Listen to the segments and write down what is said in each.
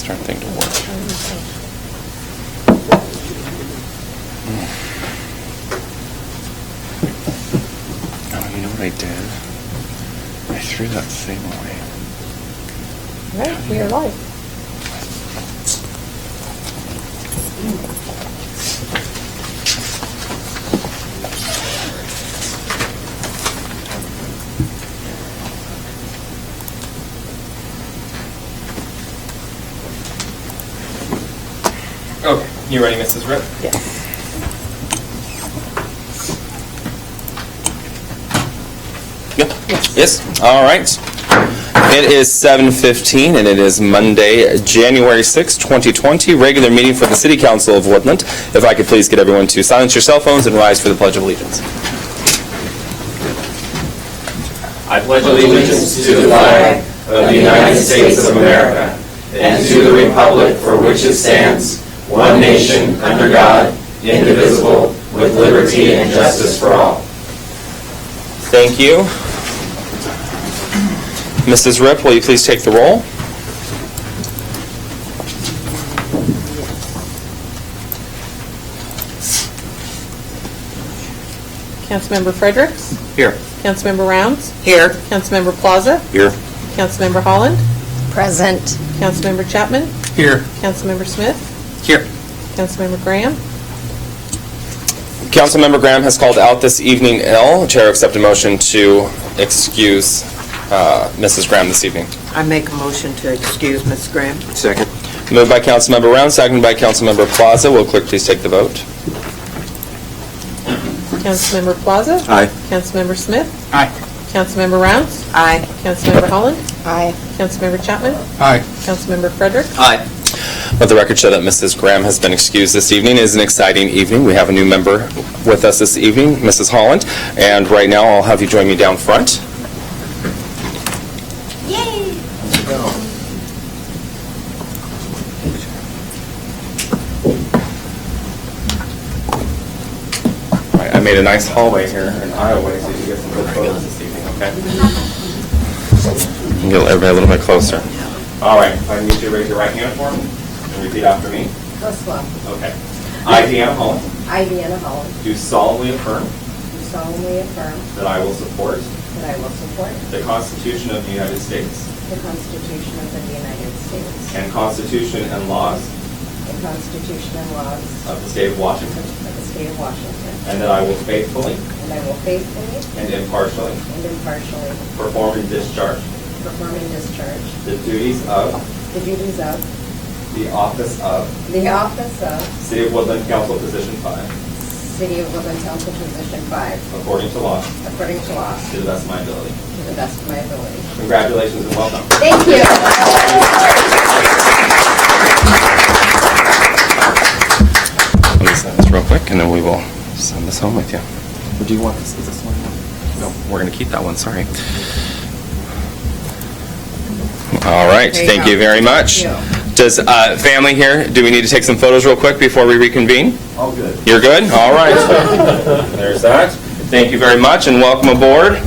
darn thing to work. Oh, you know what I did? I threw that thing away. Right, we are live. Okay, you ready, Mrs. Rip? Yes. Yep. Yes. All right. It is 7:15, and it is Monday, January 6, 2020, regular meeting for the City Council of Woodland. If I could please get everyone to silence your cell phones and rise for the Pledge of Allegiance. I pledge allegiance to the flag of the United States of America and to the republic for which it stands, one nation, under God, indivisible, with liberty and justice for all. Thank you. Mrs. Ripp, will you please take the roll? Councilmember Fredericks? Here. Councilmember Rounds? Here. Councilmember Plaza? Here. Councilmember Holland? Present. Councilmember Chapman? Here. Councilmember Smith? Here. Councilmember Graham? Councilmember Graham has called out this evening ill. Chair will accept a motion to excuse Mrs. Graham this evening. I make a motion to excuse Ms. Graham. Second. Moved by Councilmember Rounds, seconded by Councilmember Plaza. Will clerk please take the vote? Councilmember Plaza? Aye. Councilmember Smith? Aye. Councilmember Rounds? Aye. Councilmember Holland? Aye. Councilmember Chapman? Aye. Councilmember Fredericks? Aye. Let the record show that Mrs. Graham has been excused this evening. It is an exciting evening. We have a new member with us this evening, Mrs. Holland. And right now, I'll have you join me down front. Yay! All right, I made a nice hallway here in Iowa so you can get some good photos this evening, okay? Get everybody a little bit closer. All right, if I need you to raise your right hand for me and repeat after me. Go slow. Okay. I, DeeAnna Holland, I, DeeAnna Holland, do solemnly affirm do solemnly affirm that I will support that I will support the Constitution of the United States the Constitution of the United States and Constitution and laws the Constitution and laws of the state of Washington, of the state of Washington, and that I will faithfully and I will faithfully and impartially and impartially perform and discharge perform and discharge the duties of the office of City of Woodland Council Position 5 City of Woodland Council Position 5 according to law according to law to the best of my ability. to the best of my ability. Congratulations and welcome. Thank you. Let me sign this real quick, and then we will send this home with you. Or do you want this? Is this one? No, we're going to keep that one. Sorry. All right. There you Thank go. you very much. Thank you. Does family here, do we need to take some photos real quick before we reconvene? All good. You're good? All right. There's that. Thank you very much, and welcome aboard.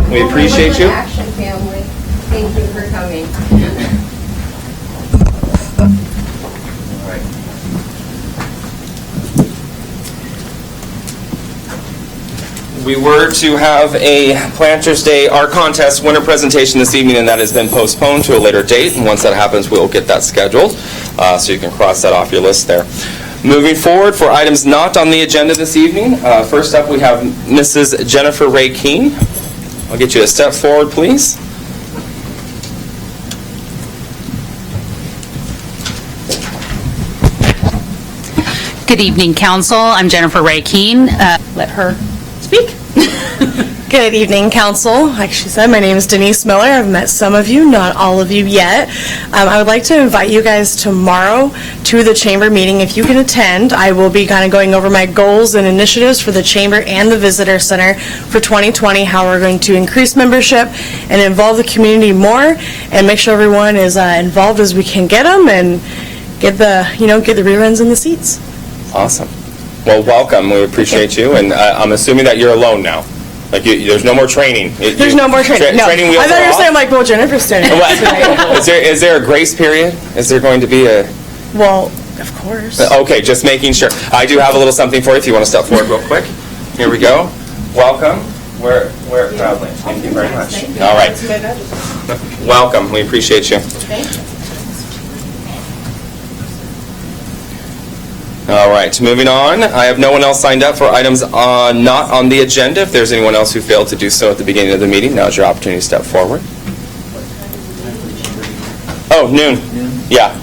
We appreciate you. Action family, thank you for coming. All right. We were to have a Planters Day Art Contest winner presentation this evening, and that has been postponed to a later date. And once that happens, we'll get that scheduled, so you can cross that off your list there. Moving forward for items not on the agenda this evening, first up we have Mrs. Jennifer Ray Keene. I'll get you to step forward, please. Good evening, Council. I'm Jennifer Ray Keene. Let her speak. Good evening, Council. Like she said, my name is Denise Miller. I've met some of you, not all of you yet. I would like to invite you guys tomorrow to the Chamber meeting. If you can attend, I will be kind of going over my goals and initiatives for the Chamber and the Visitor Center for 2020, how we're going to increase membership and involve the community more and make sure everyone is involved as we can get them and get the reruns in the seats. Awesome. Well, welcome. We appreciate you, and I'm assuming that you're alone now. Like, there's no more training? There's no more training. No. Training wheels I thought you are were off? saying like, well, Jennifer's doing it. What? Is there a grace period? Is there going to be a... Well, of course. Okay, just making sure. I do have a little something for you if you want to step forward real quick. Here we go. Welcome. Wear it proudly. Thank you very much. All right. Welcome. We appreciate you. All right, moving on. I have no one else signed up for items not on the agenda. If there's anyone else who failed to do so at the beginning of the meeting, now's your opportunity to step forward. Oh, noon. Yeah.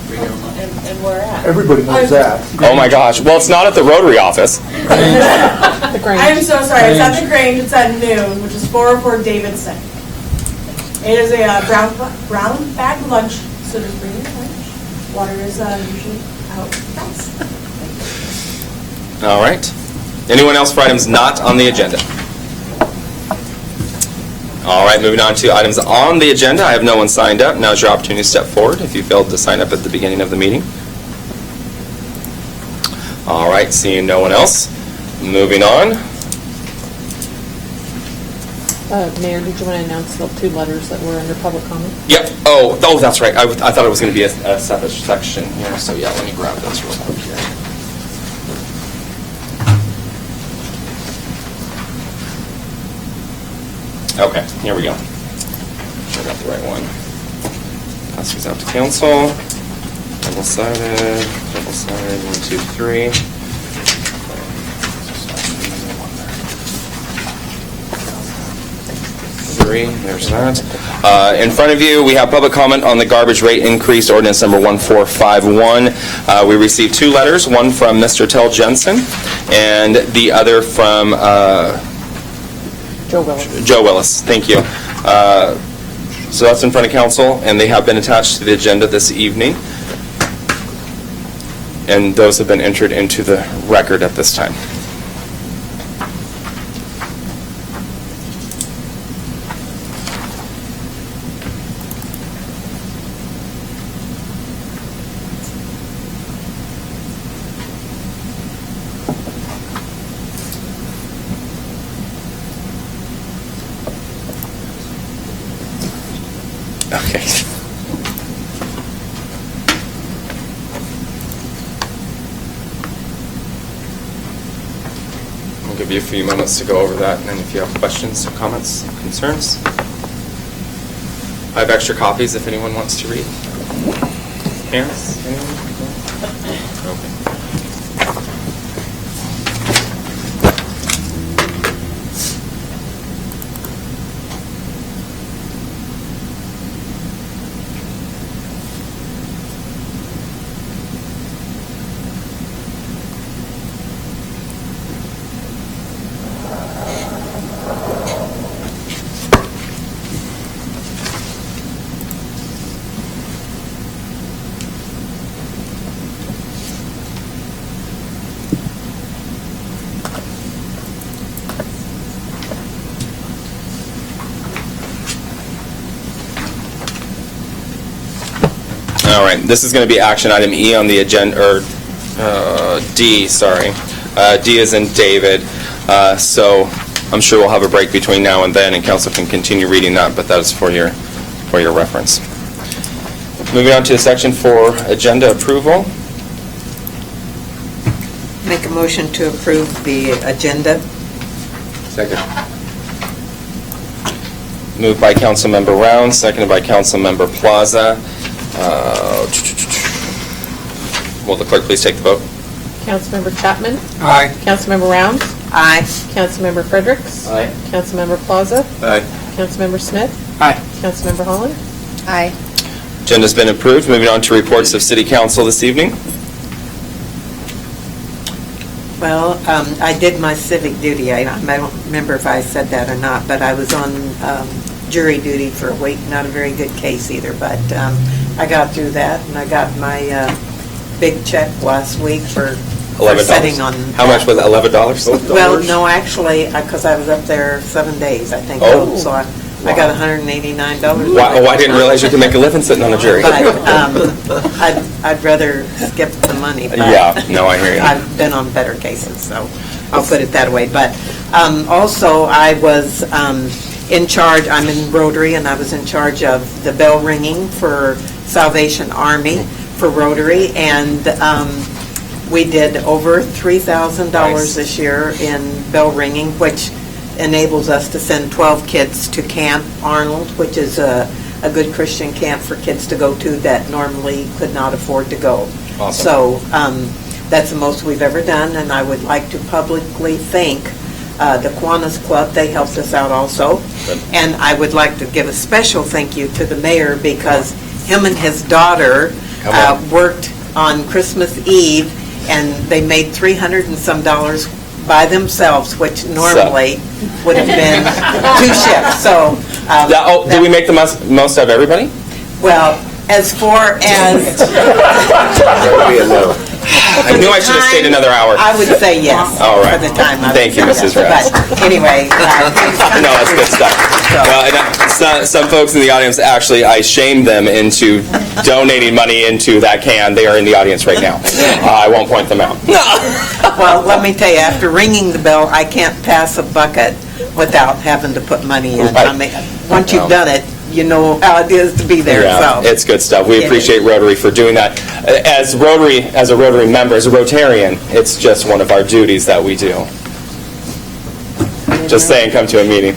Everybody knows that. Oh my gosh. Well, it's not at the Rotary office. The Grange. I'm so sorry. It's at the Grange. It's at noon, which is 404 Davidson. It is a brown bag lunch, so just bring your lunch. Water is usually out. All right. Anyone else for items not on the agenda? All right, moving on to items on the agenda. I have no one signed up. Now's your opportunity to step forward if you failed to sign up at the beginning of the meeting. All right, seeing no one else. Moving on. Mayor, did you want to announce the 2 letters that were under public comment? Yep. Oh, that's right. I thought it was going to be a separate section here. So yeah, let me grab those real quick here. Okay, here we go. I got the right one. Pass these out to council. Double-sided, 1, 2, 3. 3, there's that. In front of you, we have public comment on the garbage rate increase, ordinance number 1451. We received 2 letters, one from Mr. Tel Jensen and the other from Joe Willis. Joe Willis. Thank you. So that's in front of council, and they have been attached to the agenda this evening. And those have been entered into the record at this time. Okay. I'll give you a few moments to go over that, and then if you have questions, comments, concerns. I have extra copies if anyone wants to read. Parents? Anyone? Okay. All right, this is going to be action item E on the agenda, or D, sorry. D is in David. So I'm sure we'll have a break between now and then, and council can continue reading that, but that is for your reference. Moving on to section 4, agenda approval. Make a motion to approve the agenda. Second. Moved by Councilmember Rounds, seconded by Councilmember Plaza. Will the clerk please take the vote? Councilmember Chapman? Aye. Councilmember Rounds? Aye. Councilmember Fredericks? Aye. Councilmember Plaza? Aye. Councilmember Smith? Aye. Councilmember Holland? Aye. Agenda's been approved. Moving on to reports of City Council this evening. Well, I did my civic duty. I don't remember if I said that or not, but I was on jury duty for not a very good case either, but I got through that, and I got my big check last week for sitting on. How much was it, $11? Well, no, actually, because I was up there 7 days, I think. Oh. So I got $189. I didn't realize you could make a living sitting on a jury. But I'd rather skip the money. But Yeah, no, I hear you. I've been on better cases, so. I'll put it that way. But also, I was in charge, I'm in Rotary, and I was in charge of the bell ringing for Salvation Army for Rotary, and we did over $3,000 Nice. this year in bell ringing, which enables us to send 12 kids to Camp Arnold, which is a good Christian camp for kids to go to that normally could not afford to go. Awesome. So that's the most we've ever done, and I would like to publicly thank the Kiwanis Club. They helped us out also. Good. And I would like to give a special thank you to the mayor, because him and his daughter Come on. worked on Christmas Eve, and they made $300 and some by themselves, which normally would have been 2 shifts. So, Did we make the most of everybody? well, as far as I knew I should have stayed another hour. I would say yes. All right. For the time. I would Thank you, say Mrs. yes. Rhodes. But anyway. No, that's good stuff. Well, and some folks in the audience, actually, I shamed them into donating money into that can. They are in the audience right now. I won't point them out. Well, let me tell you, after ringing the bell, I can't pass a bucket without having to put money in. Right. I mean, once you've done it, you know how it is to be there, Yeah, so. it's good stuff. We It appreciate is. Rotary for doing that. As a Rotary member, as a Rotarian, it's just one of our duties that we do. Just saying, come to a meeting.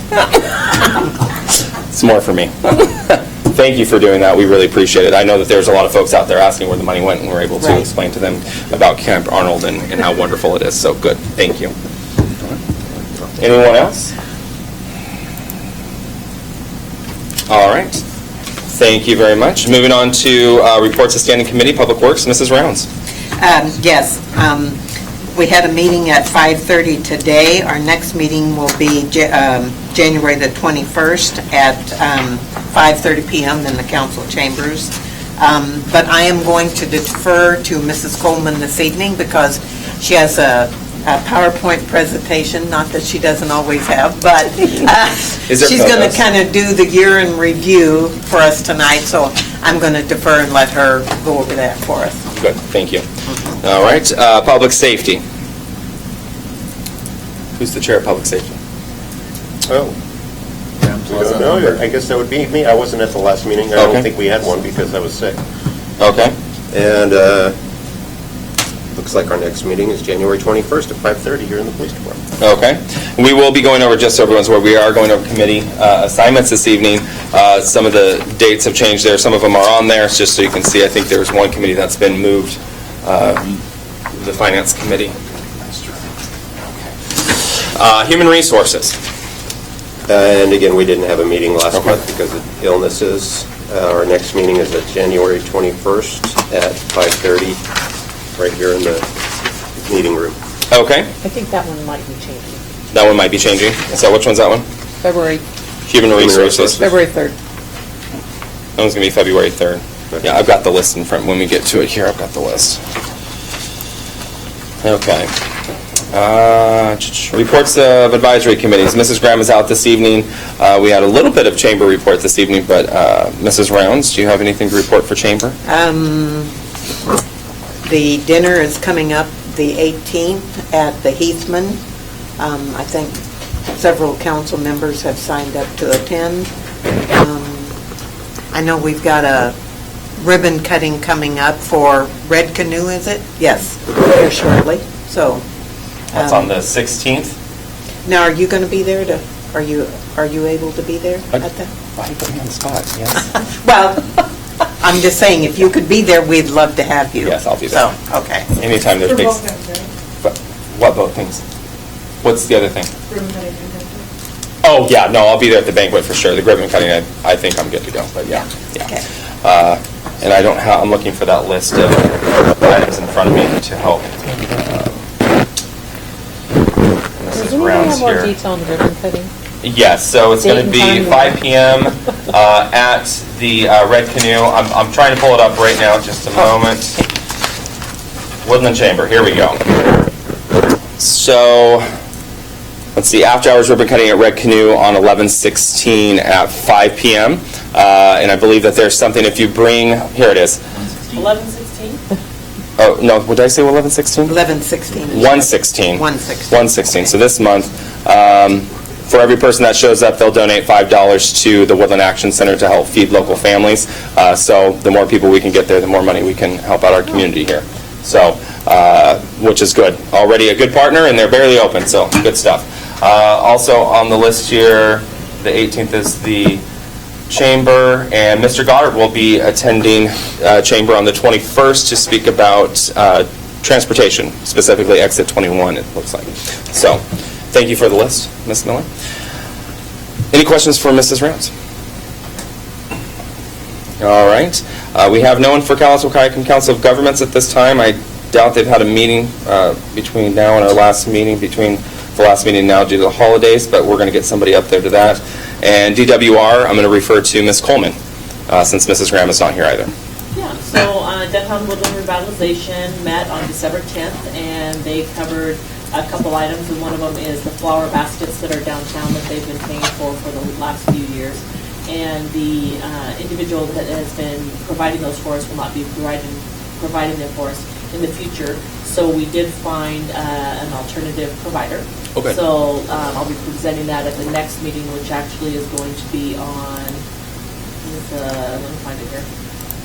It's more for me. Thank you for doing that. We really appreciate it. I know that there's a lot of folks out there asking where the money went, and we're able to Right. explain to them about Camp Arnold and how wonderful it is. So good. Thank you. Anyone else? All right. Thank you very much. Moving on to reports of standing committee, Public Works, Mrs. Rounds. Yes, we had a meeting at 5:30 today. Our next meeting will be January the 21st at 5:30 p.m. in the council chambers. But I am going to defer to Mrs. Coleman this evening, because she has a PowerPoint presentation, not that she doesn't always have, but Is there she's going to photos? kind of do the year in review for us tonight, so I'm going to defer and let her go over that for us. Good, thank you. All right, Public Safety. Who's the chair of Public Safety? Oh. I don't know. I guess that would be me. I wasn't at the last meeting. I Okay. don't think we had one because I was sick. Okay. And looks like our next meeting is January 21st at 5:30 here in the police department. Okay. We will be going over, just so everyone's aware, we are going over committee assignments this evening. Some of the dates have changed there. Some of them are on there, it's just so you can see. I think there's one committee that's been moved, the Finance Committee. Human Resources. And again, we didn't have a meeting last Okay. month because of illnesses. Our next meeting is at January 21st at 5:30, right here in the meeting room. Okay. I think that one might be changing. That one might be changing. So which one's that one? February Human Resources. Resources. 3rd. That one's going to be February 3rd. Yeah, I've got the list in front. When we get to it here, I've got the list. Okay. Reports of advisory committees. Mrs. Graham is out this evening. We had a little bit of chamber report this evening, but Mrs. Rounds, do you have anything to report for chamber? The dinner is coming up the 18th at the Heathman. I think several council members have signed up to attend. I know we've got a ribbon cutting coming up for Red Canoe, is it? Yes, here shortly. So. That's on the 16th. Now, are you going to be there to? Are you able to be there at that? Why you put me on the spot? Yes. Well, I'm just saying, if you could be there, we'd love to have you. Yes, I'll be there. So, okay. Anytime there's big. But what both things? What's the other thing? Oh, yeah, no, I'll be there at the banquet for sure. The ribbon cutting, I think I'm good to go, but yeah. Okay. And I don't have, I'm looking for that list of items in front of me to help. Does Mrs. anyone Brown's have more here. detail on the ribbon cutting? Yes, so it's going to Date and be time. 5 p.m. At the Red Canoe. I'm trying to pull it up right now, just a moment. Woodland Chamber, here we go. So, let's see, after hours ribbon cutting at Red Canoe on 11/16 at 5 p.m. And I believe that there's something, if you bring, here it is. 11:16? Oh, no, what did I say, 11/16? 11/16. 1/16. 1/16. 1/16. So this month, for every person that shows up, they'll donate $5 to the Woodland Action Center to help feed local families. So the more people we can get there, the more money we can help out our community here. So, which is good. Already a good partner, and they're barely open, so good stuff. Also on the list here, the 18th is the Chamber, and Mr. Goddard will be attending Chamber on the 21st to speak about transportation, specifically Exit 21, it looks like. So, thank you for the list, Ms. Miller. Any questions for Mrs. Rounds? All right. We have no one for Kalispell-Wahkiakum Council of Governments at this time. I doubt they've had a meeting between now and our last meeting, between the last meeting now due to the holidays, but we're going to get somebody up there to that. And DWR, I'm going to refer to Ms. Coleman, since Mrs. Graham is not here either. Yeah, so Downtown Woodland Revitalization met on December 10th, and they covered a couple items, and one of them is the flower baskets that are downtown that they've been paying for the last few years. And the individual that has been providing those for us will not be providing them for us in the future. So we did find an alternative provider. Okay. So I'll be presenting that at the next meeting, which actually is going to be on, let me find it here,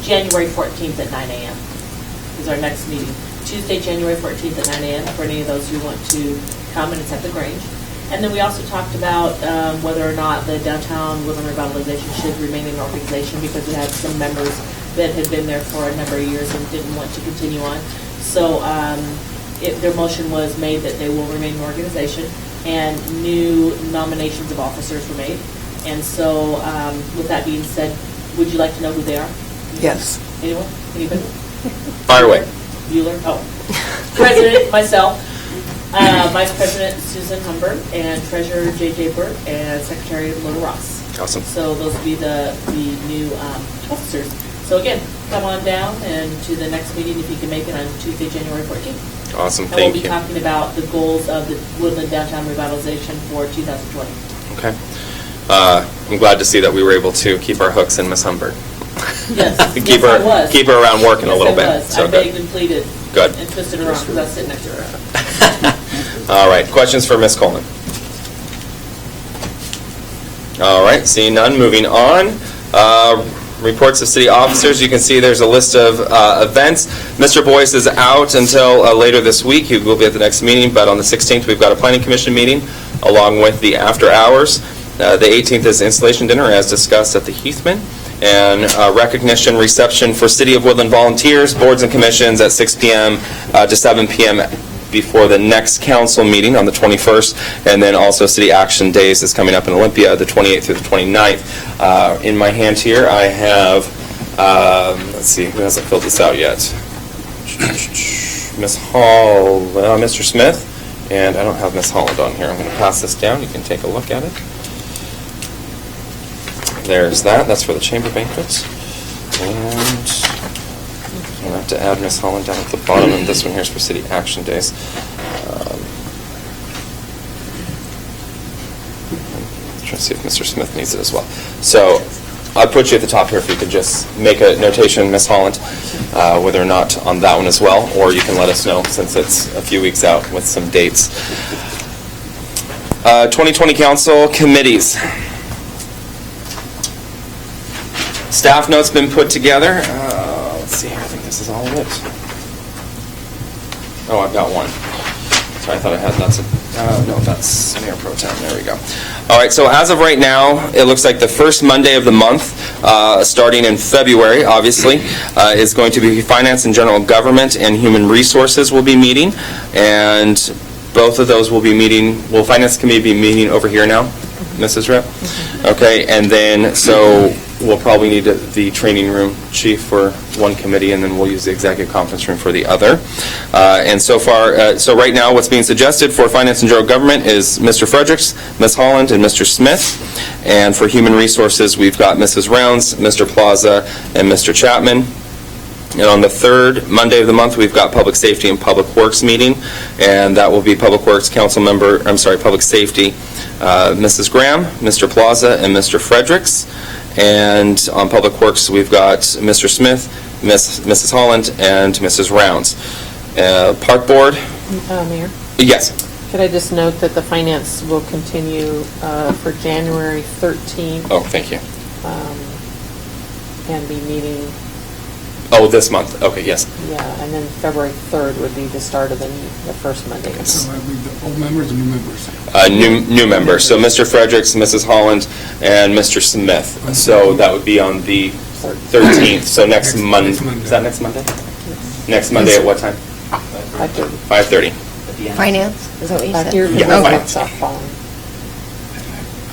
January 14th at 9 a.m. is our next meeting. Tuesday, January 14th at 9 a.m. for any of those who want to come, and it's at the Grange. And then we also talked about whether or not the Downtown Woodland Revitalization should remain an organization, because we had some members that had been there for a number of years and didn't want to continue on. So their motion was made that they will remain an organization, and new nominations of officers were made. And so with that being said, would you like to know who they are? Yes. Anyone? Anybody? Fire away. Bueller? Oh. President, myself. Vice President Susan Humbert, and Treasurer J.J. Burke, and Secretary Lola Ross. Awesome. So those will be the new officers. So again, come on down and to the next meeting if you can make it on Tuesday, January 14th. Awesome, and thank we'll be you. talking about the goals of the Woodland Downtown Revitalization for 2020. Okay. I'm glad to see that we were able to keep our hooks in Ms. Humbert. Yes, keep yes, I was. Keep her around working a little I bit. was. So I begged and pleaded. Good. And twisted her arm because I was sitting next to her. All right, questions for Ms. Coleman? All right, seeing none, moving on. Reports of city officers. You can see there's a list of events. Mr. Boyce is out until later this week. He will be at the next meeting, but on the 16th we've got a planning commission meeting along with the after hours. The 18th is installation dinner as discussed at the Heathman, and recognition reception for City of Woodland volunteers, boards and commissions at 6 p.m. To 7 p.m. before the next council meeting on the 21st, and then also City Action Days is coming up in Olympia, the 28th through the 29th. In my hand here, I have, let's see, who hasn't filled this out yet? Ms. Hall, Mr. Smith, and I don't have Ms. Holland on here. I'm going to pass this down. You can take a look at it. There's that. That's for the chamber banquets. And I'll have to add Ms. Holland down at the bottom, and this one here is for City Action Days. Try to see if Mr. Smith needs it as well. So I'll put you at the top here if you could just make a notation, Ms. Holland, whether or not on that one as well, or you can let us know since it's a few weeks out with some dates. 2020 Council Committees. Staff notes been put together. Let's see here. I think this is all of it. Oh, I've got one. So I thought I had that's no, that's Mayor Pro Tem. There we go. All right. So as of right now, it looks like the first Monday of the month, starting in February, obviously, is going to be Finance and General Government and Human Resources will be meeting, and both of those will be meeting. Will Finance Committee be meeting over here now, Mrs. Rep? Okay, and then so we'll probably need the training room chief for one committee, and then we'll use the executive conference room for the other. And so far, so right now what's being suggested for Finance and General Government is Mr. Fredericks, Ms. Holland, and Mr. Smith. And for Human Resources, we've got Mrs. Rounds, Mr. Plaza, and Mr. Chapman. And on the third Monday of the month, we've got Public Safety and Public Works meeting, and that will be Public Works Council Member, Public Safety, Mrs. Graham, Mr. Plaza, and Mr. Fredericks. And on Public Works, we've got Mr. Smith, Mrs. Holland, and Mrs. Rounds. Park Board, Mayor, yes. could I just note that the finance will continue for January 13th Oh, thank you. and be meeting, Oh, this month, okay, yes. yeah, and then February 3rd would be the start of the first Monday. So that'd be the old members and new members. New members, so Mr. Fredericks, Mrs. Holland, and Mr. Smith. So that would be on the 13th, so next Monday. Is that next Monday? Next Monday at what time? 5:30. 5:30. Finance, is that what you said? Here for Yeah, the fine. workshop following.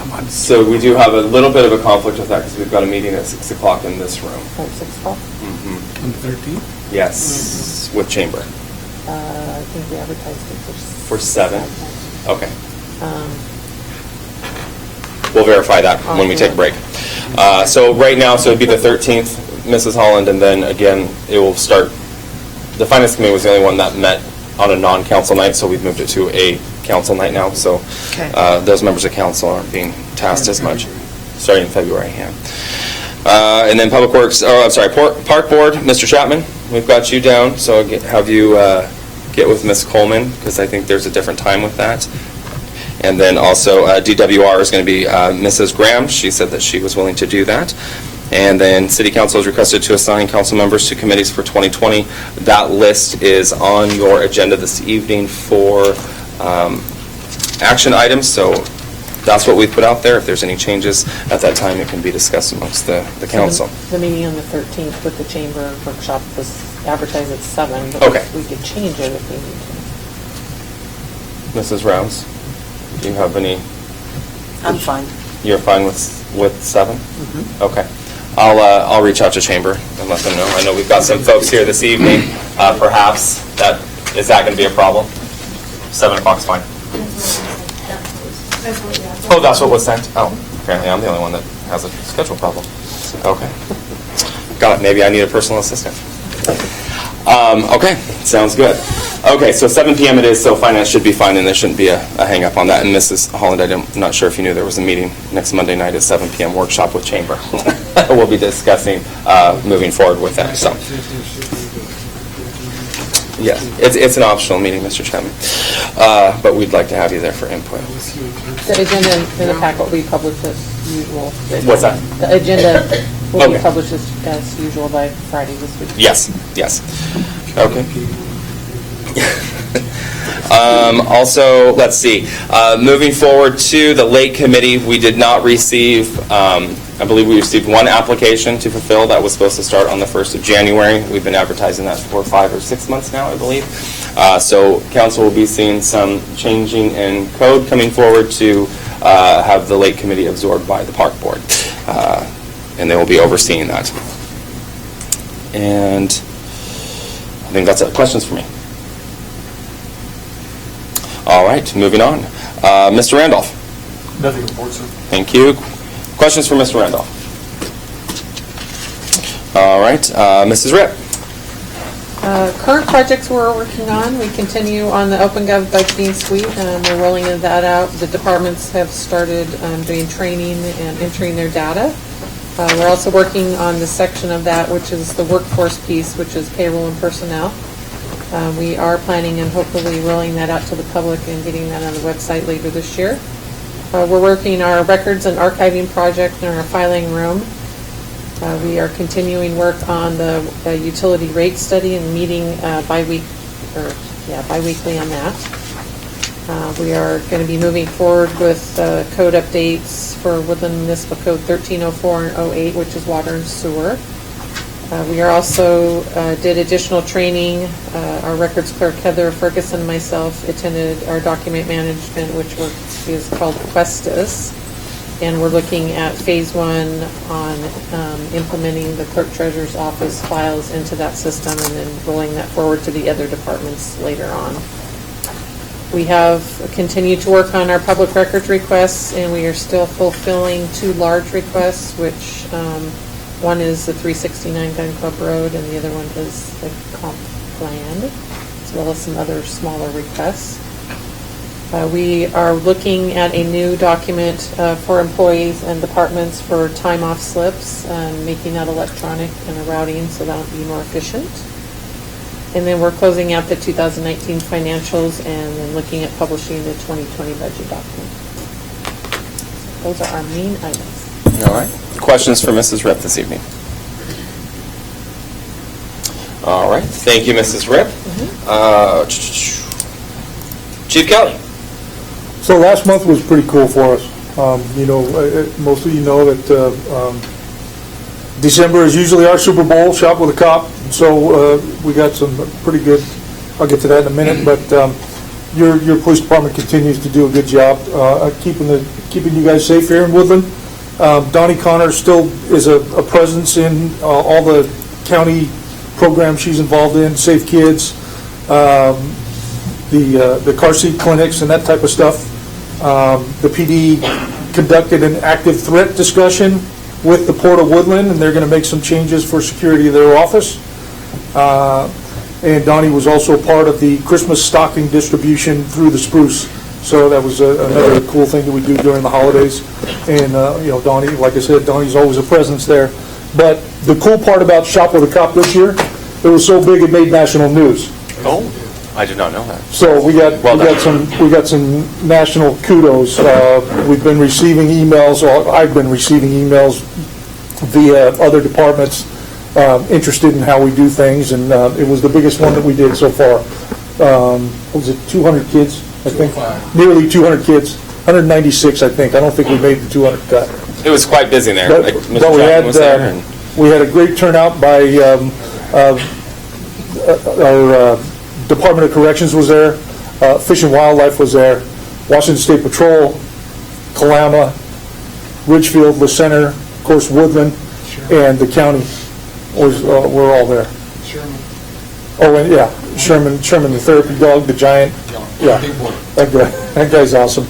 I'm on So we do have a little bit of a conflict with that because we've got a meeting at 6 o'clock in this room. Or 6 o'clock. the 13th. Yes, with Chamber. I think we advertised it For 7? Okay. Um, We'll verify that when we take a break. So right now, so it'd be the 13th, Mrs. Holland, and then again, it will start, the Finance Committee was the only one that met on a non-council night, so we've moved it to a council night now, so Okay. those members of council aren't being tasked as much, starting in February, yeah. And then Public Works, Park Board, Mr. Chapman, we've got you down, so have you get with Ms. Coleman, because I think there's a different time with that. And then also DWR is going to be Mrs. Graham. She said that she was willing to do that. And then City Council has requested to assign council members to committees for 2020. That list is on your agenda this evening for action items. So that's what we put out there. If there's any changes at that time, it can be discussed amongst the council. The meeting on the 13th with the chamber workshop was advertised at 7, but Okay. we could change it if we need Mrs. Rounds, do you have any? I'm fine. You're fine with 7? Okay. I'll reach out to Chamber and let them know. I know we've got some folks here this evening. Perhaps is that going to be a problem? 7 o'clock's fine. Oh, that's what was sent? Oh, apparently I'm the only one that has a schedule problem. Okay. Got it. Maybe I need a personal assistant. Okay, sounds good. Okay, so 7 p.m. it is, so finance should be fine, and there shouldn't be a hang-up on that. And Mrs. Holland, I'm not sure if you knew there was a meeting next Monday night at 7 p.m. workshop with Chamber. We'll be discussing moving forward with that, so. Yes, it's an optional meeting, Mr. Chapman, but we'd like to have you there for input. The agenda in the packet will be published as usual. What's that? The agenda will be Okay. published as usual by Friday this week. Yes, yes. Okay. Also, let's see, moving forward to the Lake Committee, we did not receive, I believe we received one application to fulfill that was supposed to start on the 1st of January. We've been advertising that for 5 or 6 months now, I believe. So council will be seeing some changing in code coming forward to have the Lake Committee absorbed by the Park Board. And they will be overseeing that. And I think that's it. Questions for me? All right, moving on. Mr. Randolph. Nothing to report, sir. Thank you. Questions for Mr. Randolph? All right, Mrs. Ripp. Current projects we're working on, we continue on the OpenGov budgeting suite. We're rolling that out. The departments have started doing training and entering their data. We're also working on the section of that, which is the workforce piece, which is payroll and personnel. We are planning and hopefully rolling that out to the public and getting that on the website later this year. We're working our records and archiving project in our filing room. We are continuing work on the utility rate study and meeting bi-weekly on that. We are going to be moving forward with code updates for Woodland Municipal Code 1304 and 08, which is water and sewer. We are also did additional training. Our records clerk Heather Ferguson and myself attended our document management, which is called Questus. And we're looking at phase 1 on implementing the clerk treasurer's office files into that system and then rolling that forward to the other departments later on. We have continued to work on our public records requests, and we are still fulfilling 2 large requests, which one is the 369 Gun Club Road, and the other one is the comp land, as well as some other smaller requests. We are looking at a new document for employees and departments for time off slips, and making that electronic and a routing so that will be more efficient. And then we're closing out the 2019 financials and then looking at publishing the 2020 budget document. Those are our main items. All right. Questions for Mrs. Ripp this evening? All right. Thank you, Mrs. Ripp. Chief Kelly. So last month was pretty cool for us. Most of you know that December is usually our Super Bowl, Shop with a Cop. So we got some pretty good, I'll get to that in a minute, but your police department continues to do a good job keeping you guys safe here in Woodland. Donnie Connor still is a presence in all the county programs she's involved in, Safe Kids, the car seat clinics and that type of stuff. The PD conducted an active threat discussion with the Port of Woodland, and they're going to make some changes for security of their office. And Donnie was also part of the Christmas stocking distribution through the Spruce. So that was another cool thing that we do during the holidays. And, Donnie, like I said, Donnie's always a presence there. But the cool part about Shop with a Cop this year, it was so big it made national news. Oh, I did not know that. So we got some national kudos. We've been receiving emails, or I've been receiving emails via other departments interested in how we do things, and it was the biggest one that we did so far. What was it, 200 kids, I think? 205. Nearly 200 kids, 196, I think. I don't think we made the 200 cut. It was quite busy there. But, Like, Mr. but Jackson was there. And we had a great turnout by our Department of Corrections was there, Fish and Wildlife was there, Washington State Patrol, Kalama, Ridgefield, La Center, of course Woodland, and the county were all there. Sherman. Oh, and yeah, Sherman, the therapy dog, the giant. Yeah, Big boy. that guy's awesome.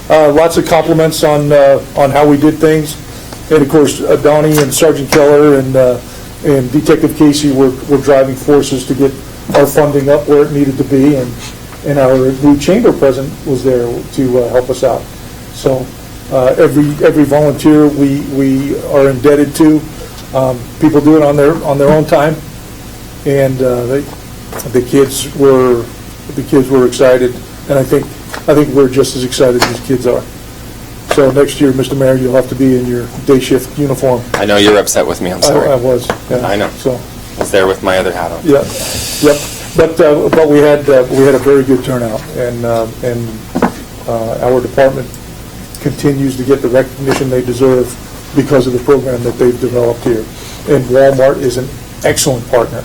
Lots of compliments on how we did things, and of course Donnie and Sergeant Keller and Detective Casey were driving forces to get our funding up where it needed to be, and our new chamber president was there to help us out. So every volunteer we are indebted to. People do it on their own time, and the kids were excited, and I think we're just as excited as kids are. So next year, Mr. Mayor, you'll have to be in your day shift uniform. I know you're upset with me. I'm sorry. I was. Yeah. I know. So. I was there with my other hat on. Yeah. Yep. But we had a very good turnout, and our department continues to get the recognition they deserve because of the program that they've developed here. And Walmart is an excellent partner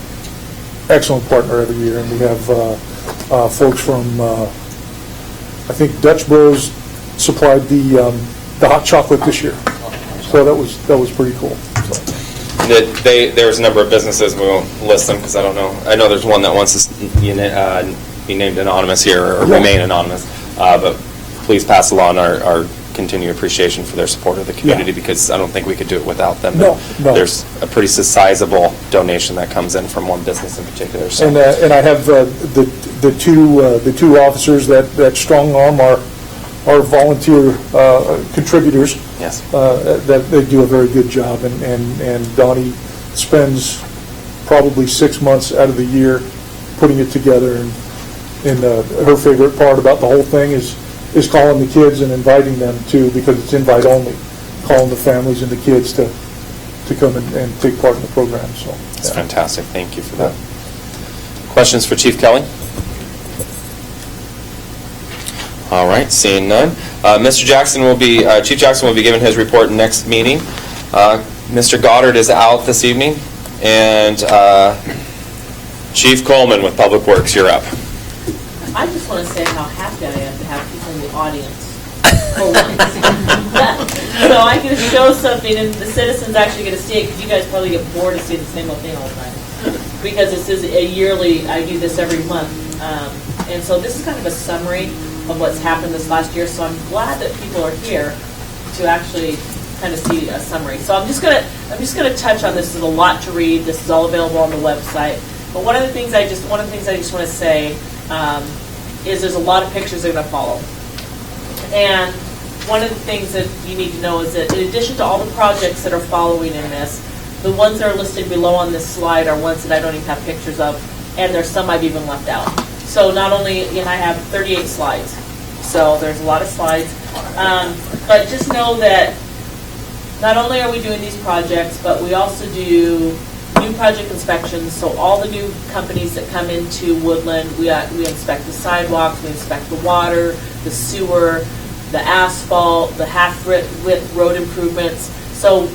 every year. And we have folks from, I think Dutch Bros supplied the hot chocolate this year. So that was pretty cool. So. There's a number of businesses, we won't list them because I don't know. I know there's one that wants to be named anonymous here or remain anonymous, but please pass along our continued appreciation for their support of the community because I don't think we could do it without them. No. There's a pretty sizable donation that comes in from one business in particular. So. And I have the two officers that strong arm our volunteer contributors. Yes. That they do a very good job, and Donnie spends probably 6 months out of the year putting it together, and her favorite part about the whole thing is calling the kids and inviting them to, because it's invite only, calling the families and the kids to come and take part in the program. So that's fantastic. Thank you for that. Questions for Chief Kelly? All right, seeing none. Chief Jackson will be giving his report next meeting. Mr. Goddard is out this evening, and Chief Coleman with Public Works, you're up. I just want to say how happy I am to have people in the audience for once. So I can show something, and the citizens actually get to see it, because you guys probably get bored of seeing the same old thing all the time. Because this is a yearly, I do this every month. And so this is kind of a summary of what's happened this last year. So I'm glad that people are here to actually kind of see a summary. So I'm just gonna touch on this. There's a lot to read. This is all available on the website. But one of the things I just want to say is there's a lot of pictures that are going to follow. And one of the things that you need to know is that in addition to all the projects that are following in this, the ones that are listed below on this slide are ones that I don't even have pictures of, and there's some I've even left out. So not only, and I have 38 slides, so there's a lot of slides. But just know that not only are we doing these projects, but we also do new project inspections. So all the new companies that come into Woodland, we inspect the sidewalks, we inspect the water, the sewer, the asphalt, the half-width road improvements. So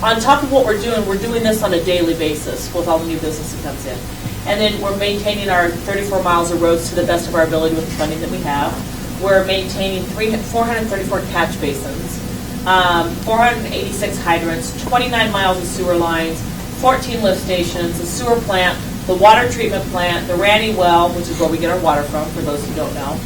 on top of what we're doing this on a daily basis with all the new business that comes in. And then we're maintaining our 34 miles of roads to the best of our ability with the funding that we have. We're maintaining 434 catch basins, 486 hydrants, 29 miles of sewer lines, 14 lift stations, the sewer plant, the water treatment plant, the Randy well, which is where we get our water from, for those who don't know,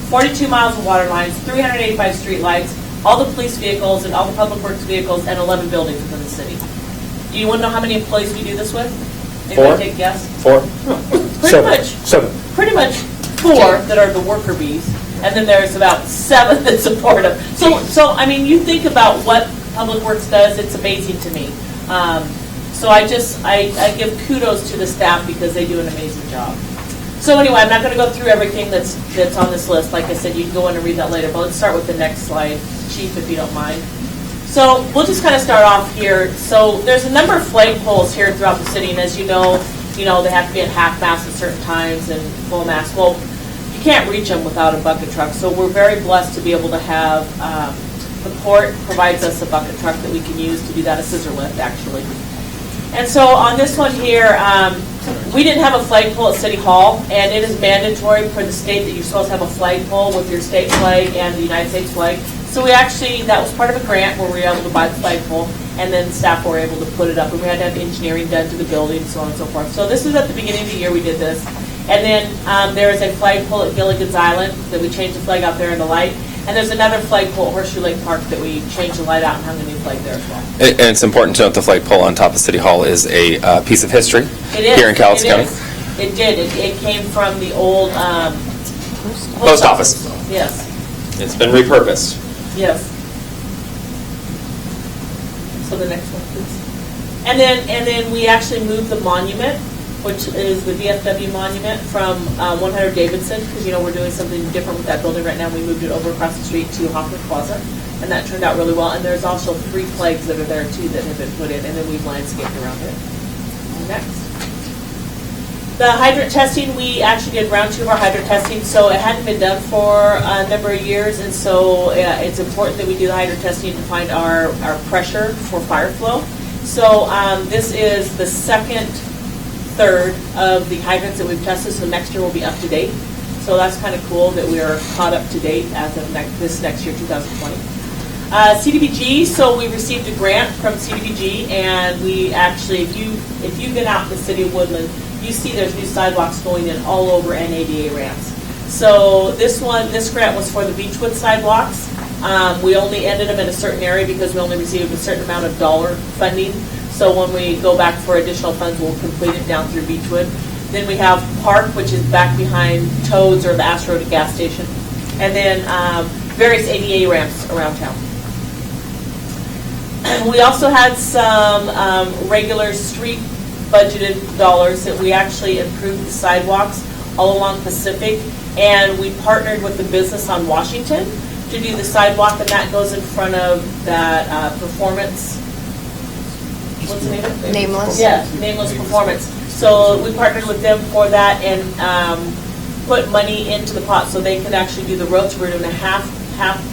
42 miles of water lines, 385 street lights, all the police vehicles and all the public works vehicles, and 11 buildings within the city. Do you want to know how many employees we do this with? Anybody 4. take a guess? 4. Pretty much 4 that are the worker bees, and then there's about 7 that support them. So I mean, you think about what Public Works does, it's amazing to me. So I give kudos to the staff because they do an amazing job. So anyway, I'm not going to go through everything that's on this list. Like I said, you can go in and read that later, but let's start with the next slide, Chief, if you don't mind. So we'll just kind of start off here. So there's a number of flagpoles here throughout the city, and as you know, they have to be at half-mast at certain times and full-mast. Well, you can't reach them without a bucket truck, so we're very blessed to be able to have, the port provides us a bucket truck that we can use to do that, a scissor lift, actually. And so on this one here, we didn't have a flagpole at City Hall, and it is mandatory for the state that you're supposed to have a flagpole with your state flag and the United States flag. So we actually, that was part of a grant where we were able to buy the flagpole, and then staff were able to put it up, and we had to have engineering done to the building, so on and so forth. So this is at the beginning of the year we did this. And then there is a flagpole at Gilligan's Island that we changed the flag out there in the light. And there's another flagpole at Horseshoe Lake Park that we changed the light out and hung a new flag there as well. And it's important to note the flagpole on top of City Hall is a piece of history here in Cowlitz County. It did. It came from the old Post office. Yes. It's been repurposed. Yes. So the next one, please. And then we actually moved the monument, which is the VFW monument, from 100 Davidson, because we're doing something different with that building right now. We moved it over across the street to Hoffman Plaza, and that turned out really well. And there's also 3 flags that are there too that have been put in, and then we've landscaped around it. Next. The hydrant testing, we actually did round 2 of our hydrant testing, so it hadn't been done for a number of years, and so it's important that we do the hydrant testing to find our pressure for fire flow. So this is the third of the hydrants that we've tested, so next year will be up to date. So that's kind of cool that we are caught up to date as of this next year, 2020. CDBG, so we received a grant from CDBG, and we actually, if you get out in the city of Woodland, you see there's new sidewalks going in all over and ADA ramps. So this grant was for the Beechwood sidewalks. We only ended them in a certain area because we only received a certain amount of dollar funding. So when we go back for additional funds, we'll complete it down through Beechwood. Then we have Park, which is back behind Toads or the Ash Road gas station. And then various ADA ramps around town. We also had some regular street budgeted dollars that we actually improved the sidewalks all along Pacific, and we partnered with the business on Washington to do the sidewalk, and that goes in front of that performance. What's the name of it? Nameless. Yeah, Nameless Performance. So we partnered with them for that and put money into the pot so they could actually do the road. So we're doing a half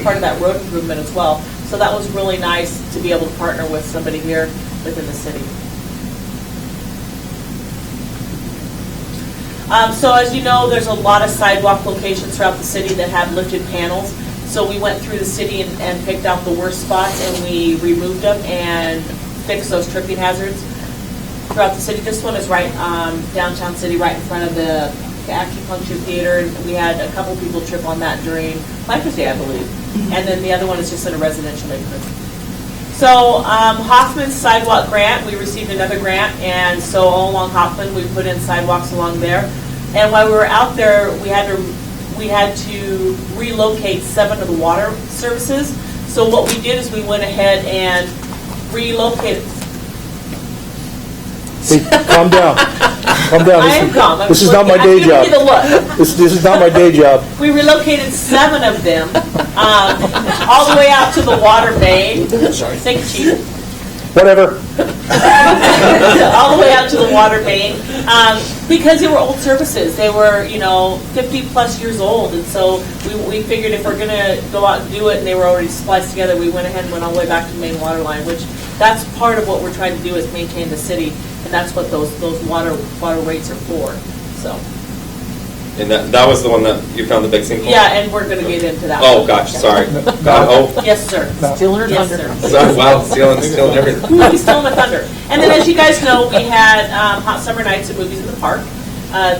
part of that road improvement as well. So that was really nice to be able to partner with somebody here within the city. So as you know, there's a lot of sidewalk locations throughout the city that have lifted panels. So we went through the city and picked out the worst spots, and we removed them and fixed those tripping hazards throughout the city. This one is right downtown city, right in front of the acupuncture theater, and we had a couple people trip on that during Bikers Day, I believe. And then the other one is just in a residential neighborhood. So Hoffman's sidewalk grant, we received another grant, and so all along Hoffman we put in sidewalks along there. And while we were out there, we had to we had to relocate 7 of the water services. So what we did is we went ahead and relocated. Hey, calm down. Calm down. I am calm. This is not my day job. I'm giving you the look. This is not my day job. We relocated 7 of them, all the way out to the water main. Sorry. Thank you, Chief. Whatever. All the way out to the water main, because they were old services. They were, 50-plus years old, and so we figured if we're going to go out and do it, and they were already spliced together, we went ahead and went all the way back to the main water line, which that's part of what we're trying to do is maintain the city, and that's what those water rates are for. So. And that was the one that you found the big sinkhole? Yeah, and we're going to get into that. Oh, gosh, sorry. Yes, sir. Stealing her Yes, thunder. sir. Sorry, wow, stealing everything. He's stealing my thunder. And then, as you guys know, we had Hot Summer Nights and Movies in the Park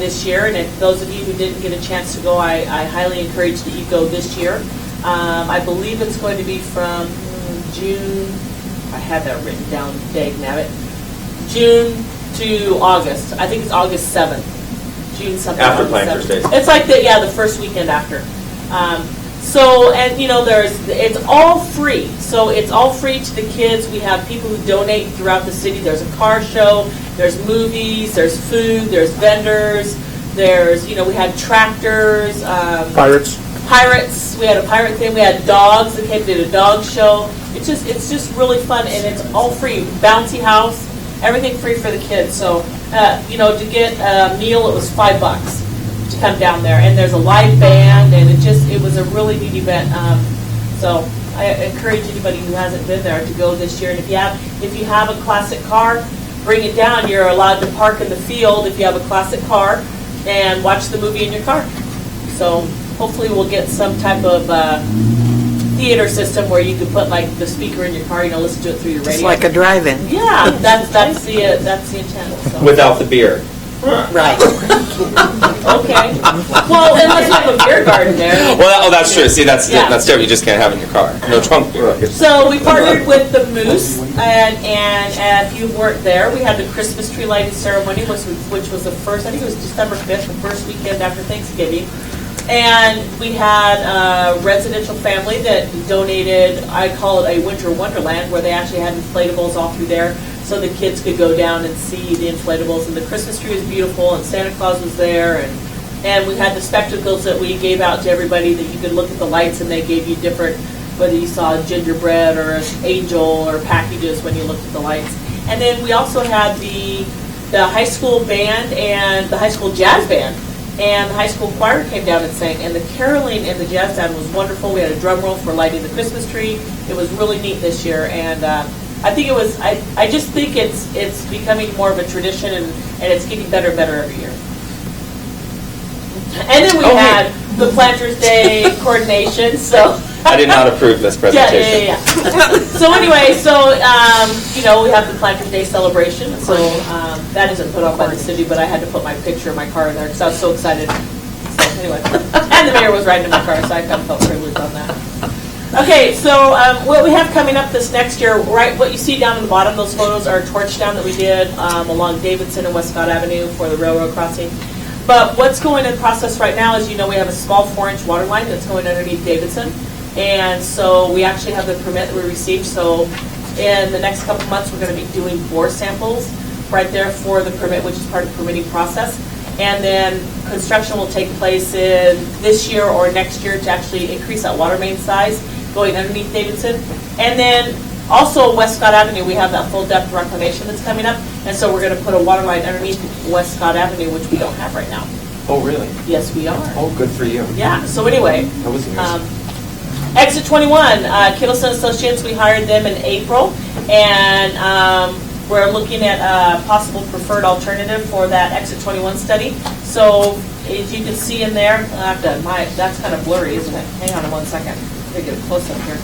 this year. And if those of you who didn't get a chance to go, I highly encourage that you go this year. I believe it's going to be from June. I had that written down, dag nabbit. June to August. I think it's August 7th. June something. After Planters Day. It's like the first weekend after. It's all free. So it's all free to the kids. We have people who donate throughout the city. There's a car show, there's movies, there's food, there's vendors, there's, we had tractors. Pirates. We had a pirate thing. We had dogs that came to do a dog show. It's just really fun, and it's all free. Bouncy house, everything free for the kids. So, to get a meal, it was $5 to come down there, and there's a live band, and it was a really neat event. So I encourage anybody who hasn't been there to go this year. And if you have a classic car, bring it down. You're allowed to park in the field if you have a classic car, and watch the movie in your car. So hopefully we'll get some type of theater system where you can put like the speaker in your car, listen to it through your radio. It's like a drive-in. Yeah, that's the intent. So. Without the beer. Right. Okay. Well, unless you have a beer garden there. Well, that's true. See, that's Yeah. terrible. You just can't have it in your car. No trunk beer. So we partnered with the Moose, and if you weren't there, we had the Christmas tree lighting ceremony, which was the first, I think it was December 5th, the first weekend after Thanksgiving. And we had a residential family that donated, I call it a winter wonderland, where they actually had inflatables all through there so the kids could go down and see the inflatables. And the Christmas tree was beautiful, and Santa Claus was there. And we had the spectacles that we gave out to everybody that you could look at the lights, and they gave you different, whether you saw gingerbread or an angel or packages when you looked at the lights. And then we also had the high school band and the high school jazz band. And the high school choir came down and sang, and the caroling and the jazz band was wonderful. We had a drum roll for lighting the Christmas tree. It was really neat this year, and I think it was. I just think it's becoming more of a tradition, and it's getting better and better every year. And then we had the Planters Day coordination. So I did not approve this presentation. Yeah. So anyway, we have the Planters Day celebration. So that isn't put on by the city, but I had to put my picture of my car in there because I was so excited. So anyway, and the mayor was riding in my car, so I kind of felt privileged on that. Okay, so what we have coming up this next year, right? What you see down in the bottom, those photos are a torch down that we did along Davidson and Westcott Avenue for the railroad crossing. But what's going in process right now is, we have a small 4-inch water line that's going underneath Davidson. And so we actually have the permit that we received. So in the next couple months, we're going to be doing bore samples right there for the permit, which is part of the permitting process. And then construction will take place in this year or next year to actually increase that water main size going underneath Davidson. And then also Westcott Avenue, we have that full depth reclamation that's coming up. And so we're going to put a water line underneath Westcott Avenue, which we don't have right now. Oh, really? Yes, we are. Oh, good for you. Yeah, so anyway. That was amazing. Exit 21, Kittleson Associates, we hired them in April, and we're looking at a possible preferred alternative for that Exit 21 study. So as you can see in there, that's kind of blurry, isn't it? Hang on one second. Let me get a close up here.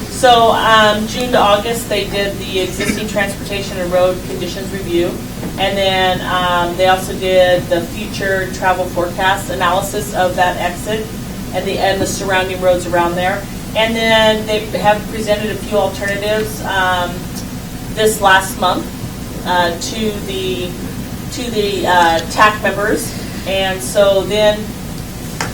So June to August, they did the existing transportation and road conditions review, and then they also did the future travel forecast analysis of that exit and the surrounding roads around there. And then they have presented a few alternatives this last month to the TAC members. And so then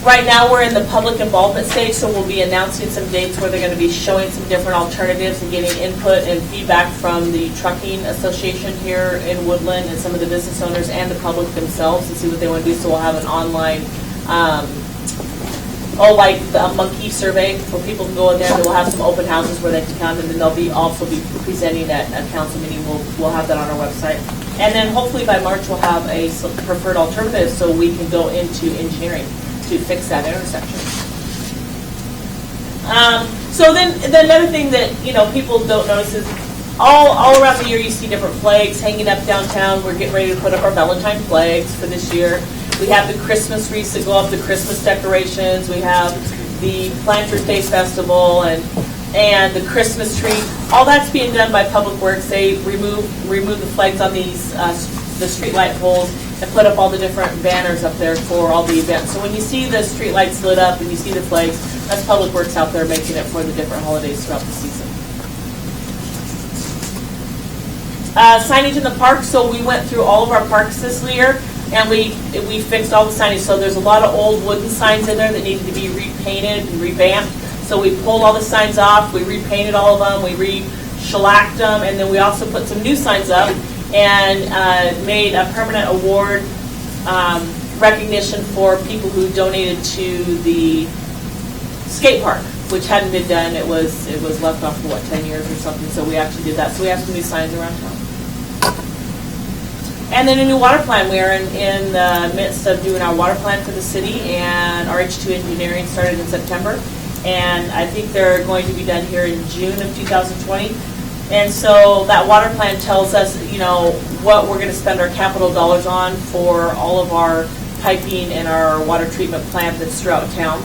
Right now, we're in the public involvement stage, so we'll be announcing some dates where they're going to be showing some different alternatives and getting input and feedback from the trucking association here in Woodland and some of the business owners and the public themselves to see what they want to do. So we'll have an online, like a monkey survey where people can go in there. We'll have some open houses where they can come, and then they'll also be presenting at a council meeting. We'll have that on our website. And then hopefully by March, we'll have a preferred alternative so we can go into engineering to fix that intersection. So then another thing that, people don't notice is all around the year you see different flags hanging up downtown. We're getting ready to put up our Valentine flags for this year. We have the Christmas wreaths that go up, the Christmas decorations. We have the Planters Day Festival and the Christmas tree. All that's being done by Public Works. They remove the flags on these the street light poles and put up all the different banners up there for all the events. So when you see the street lights lit up and you see the flags, that's Public Works out there making it for the different holidays throughout the season. Signage in the park. So we went through all of our parks this year and we fixed all the signage. So there's a lot of old wooden signs in there that needed to be repainted and revamped. So we pulled all the signs off, we repainted all of them, we re-shellacked them, and then we also put some new signs up and made a permanent award recognition for people who donated to the skate park, which hadn't been done. It was left off for 10 years or something, so we actually did that. So we have some new signs around town. And then a new water plan. We are in the midst of doing our water plan for the city, and RH2 engineering started in September. And I think they're going to be done here in June of 2020. And so that water plan tells us, what we're going to spend our capital dollars on for all of our piping and our water treatment plant that's throughout town.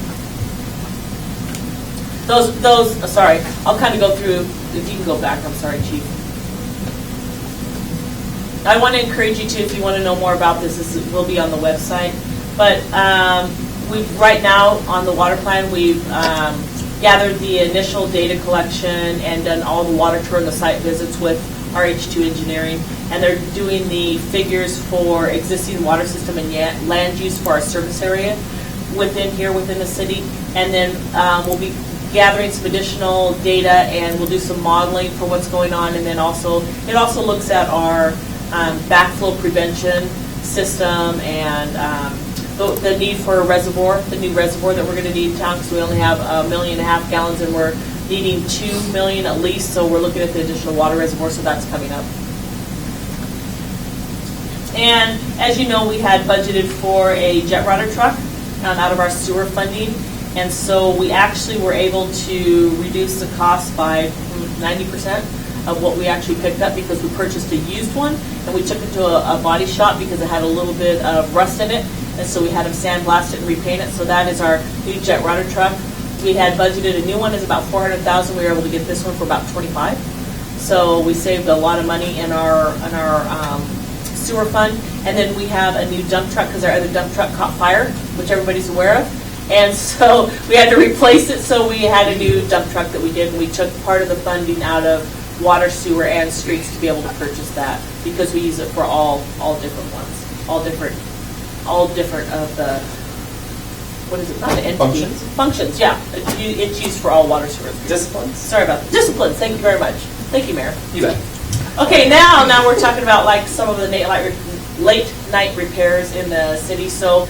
Sorry, I'll kind of go through, if you can go back, I'm sorry, Chief. I want to encourage you to, if you want to know more about this, it will be on the website. But right now on the water plan, we've gathered the initial data collection and done all the water tour and the site visits with RH2 Engineering, and they're doing the figures for existing water system and land use for our service area within the city, and then we'll be gathering some additional data and we'll do some modeling for what's going on, and then it also looks at our backflow prevention system and the need for a reservoir, the new reservoir that we're going to need in town, because we only have 1.5 million gallons and we're needing 2 million at least, so we're looking at the additional water reservoir, so that's coming up. And as you know, we had budgeted for a jet rotor truck out of our sewer funding, and so we actually were able to reduce the cost by 90% of what we actually picked up, because we purchased a used one and we took it to a body shop because it had a little bit of rust in it. And so we had them sandblast it and repaint it. So that is our new jet rotor truck. We had budgeted a new one is about $400,000. We were able to get this one for about $25,000. So we saved a lot of money in our sewer fund. And then we have a new dump truck because our other dump truck caught fire, which everybody's aware of. And so we had to replace it. So we had a new dump truck that we did, and we took part of the funding out of water, sewer, and streets to be able to purchase that, because we use it for all different ones, all different of the, what is it, not the entities? Functions, yeah. It's used for all water sewer. Disciplines? Sorry about that. Disciplines, thank you very much. Thank you, Mayor. You bet. Okay, now we're talking about like some of the late night repairs in the city. So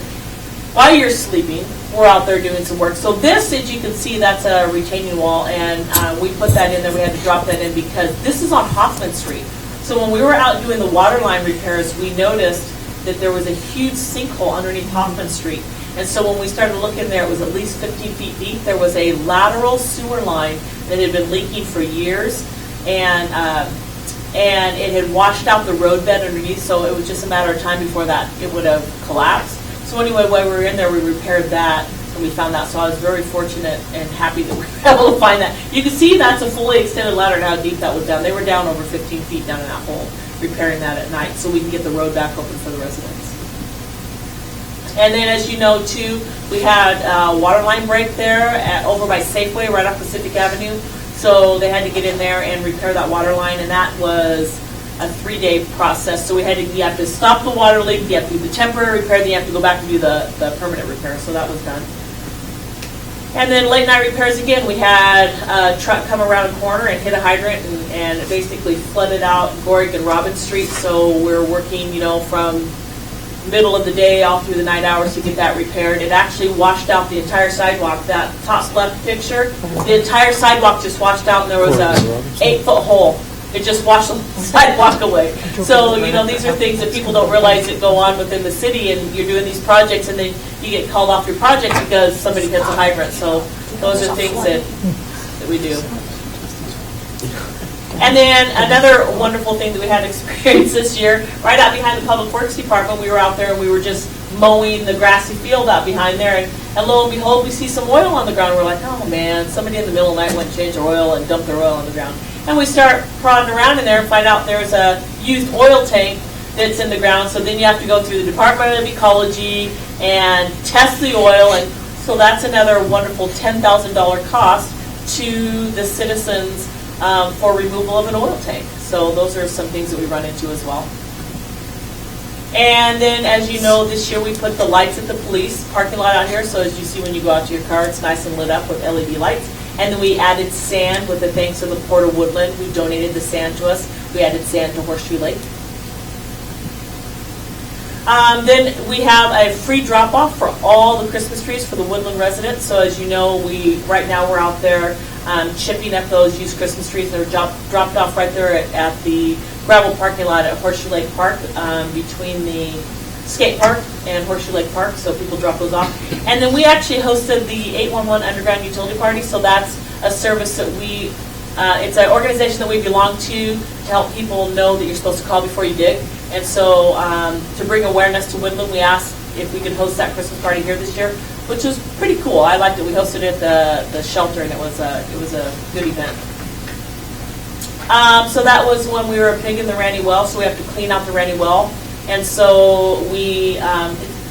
while you're sleeping, we're out there doing some work. So this, as you can see, that's a retaining wall, and we put that in there. We had to drop that in because this is on Hoffman Street. So when we were out doing the water line repairs, we noticed that there was a huge sinkhole underneath Hoffman Street. And so when we started looking there, it was at least 15 feet deep. There was a lateral sewer line that had been leaking for years, and it had washed out the roadbed underneath, so it was just a matter of time before that it would have collapsed. So anyway, while we were in there, we repaired that, and we found that. So I was very fortunate and happy that we were able to find that. You can see that's a fully extended ladder and how deep that was down. They were down over 15 feet down in that hole, repairing that at night so we can get the road back open for the residents. And then, as you know, too, we had a water line break there over by Safeway, right off Pacific Avenue. So they had to get in there and repair that water line, and that was a 3-day process. So you have to stop the water leak, you have to do the temporary repair, then you have to go back and do the permanent repair. So that was done. And then late night repairs again, we had a truck come around a corner and hit a hydrant and it basically flooded out Gorick and Robbins Street. So we're working, from middle of the day all through the night hours to get that repaired. It actually washed out the entire sidewalk. That top left picture, the entire sidewalk just washed out and there was a 8-foot hole. It just washed the sidewalk away. So, these are things that people don't realize that go on within the city, and you're doing these projects, and then you get called off your project because somebody hits a hydrant. So those are things that we do. And then another wonderful thing that we had experienced this year, right out behind the Public Works Department, we were out there and we were just mowing the grassy field out behind there, and lo and behold, we see some oil on the ground. We're like, oh man, somebody in the middle of the night went and changed their oil and dumped their oil on the ground. And we start prodding around in there and find out there's a used oil tank that's in the ground. So then you have to go through the Department of Ecology and test the oil. And so that's another wonderful $10,000 cost to the citizens for removal of an oil tank. So those are some things that we run into as well. And then, as you know, this year we put the lights at the police parking lot out here. So as you see when you go out to your car, it's nice and lit up with LED lights. And then we added sand with the thanks to the Port of Woodland, who donated the sand to us. We added sand to Horseshoe Lake. Then we have a free drop-off for all the Christmas trees for the Woodland residents. So as you know, right now we're out there chipping up those used Christmas trees. They're dropped off right there at the gravel parking lot at Horseshoe Lake Park between the skate park and Horseshoe Lake Park, so people drop those off. And then we actually hosted the 811 Underground Utility Party, so that's a service that it's an organization that we belong to help people know that you're supposed to call before you dig. And so to bring awareness to Woodland, we asked if we could host that Christmas party here this year, which was pretty cool. I liked it. We hosted it at the shelter, and it was a good event. So that was when we were pigging the Randy Well, so we have to clean out the Randy Well. And so we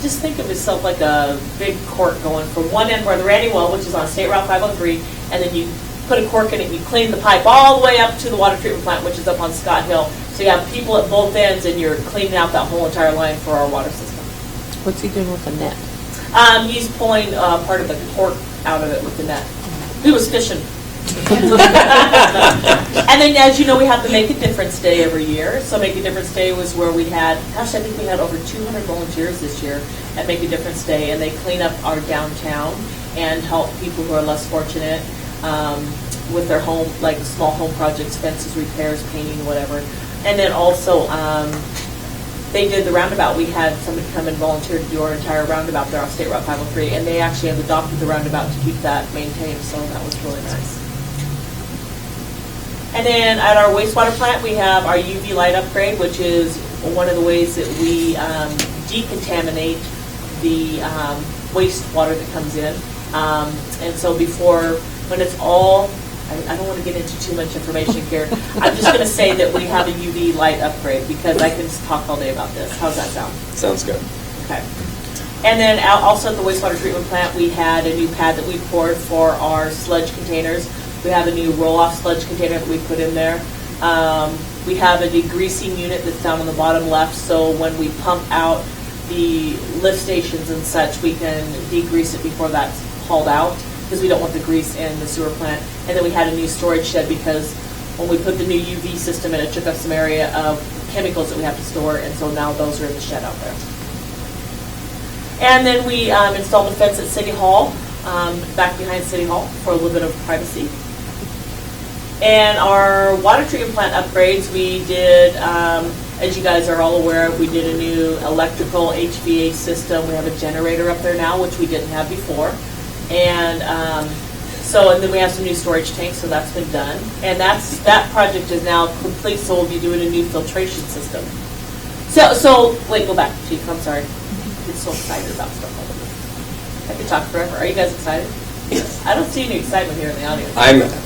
just think of yourself like a big cork going from one end where the Randy Well, which is on State Route 503, and then you put a cork in it and you clean the pipe all the way up to the water treatment plant, which is up on Scott Hill. So you have people at both ends and you're cleaning out that whole entire line for our water system. What's he doing with the net? He's pulling part of the cork out of it with the net. He was fishing. And then, as you know, we have the Make a Difference Day every year. So Make a Difference Day was where we had, I think we had over 200 volunteers this year at Make a Difference Day, and they clean up our downtown and help people who are less fortunate with their home, like small home projects, fences, repairs, painting, whatever. And then also, they did the roundabout. We had somebody come and volunteer to do our entire roundabout there on State Route 503, and they actually have adopted the roundabout to keep that maintained, so that was really nice. And then at our wastewater plant, we have our UV light upgrade, which is one of the ways that we decontaminate the wastewater that comes in. And so before, when it's all, I don't want to get into too much information here. I'm just going to say that we have a UV light upgrade because I can just talk all day about this. How's that sound? Sounds good. Okay. And then also at the wastewater treatment plant, we had a new pad that we poured for our sludge containers. We have a new roll-off sludge container that we put in there. We have a degreasing unit that's down on the bottom left, so when we pump out the lift stations and such, we can degrease it before that's hauled out, because we don't want the grease in the sewer plant. And then we had a new storage shed because when we put the new UV system in, it took up some area of chemicals that we have to store, and so now those are in the shed out there. And then we installed a fence at City Hall, back behind City Hall, for a little bit of privacy. And our water treatment plant upgrades, we did, as you guys are all aware, we did a new electrical HVAC system. We have a generator up there now, which we didn't have before. And and then we have some new storage tanks, so that's been done. And that project is now complete, so we'll be doing a new filtration system. Wait, go back, Chief, I'm sorry. I get so excited about stuff like this. I could talk forever. Are you guys excited? Yes. I don't see any excitement here in the audience.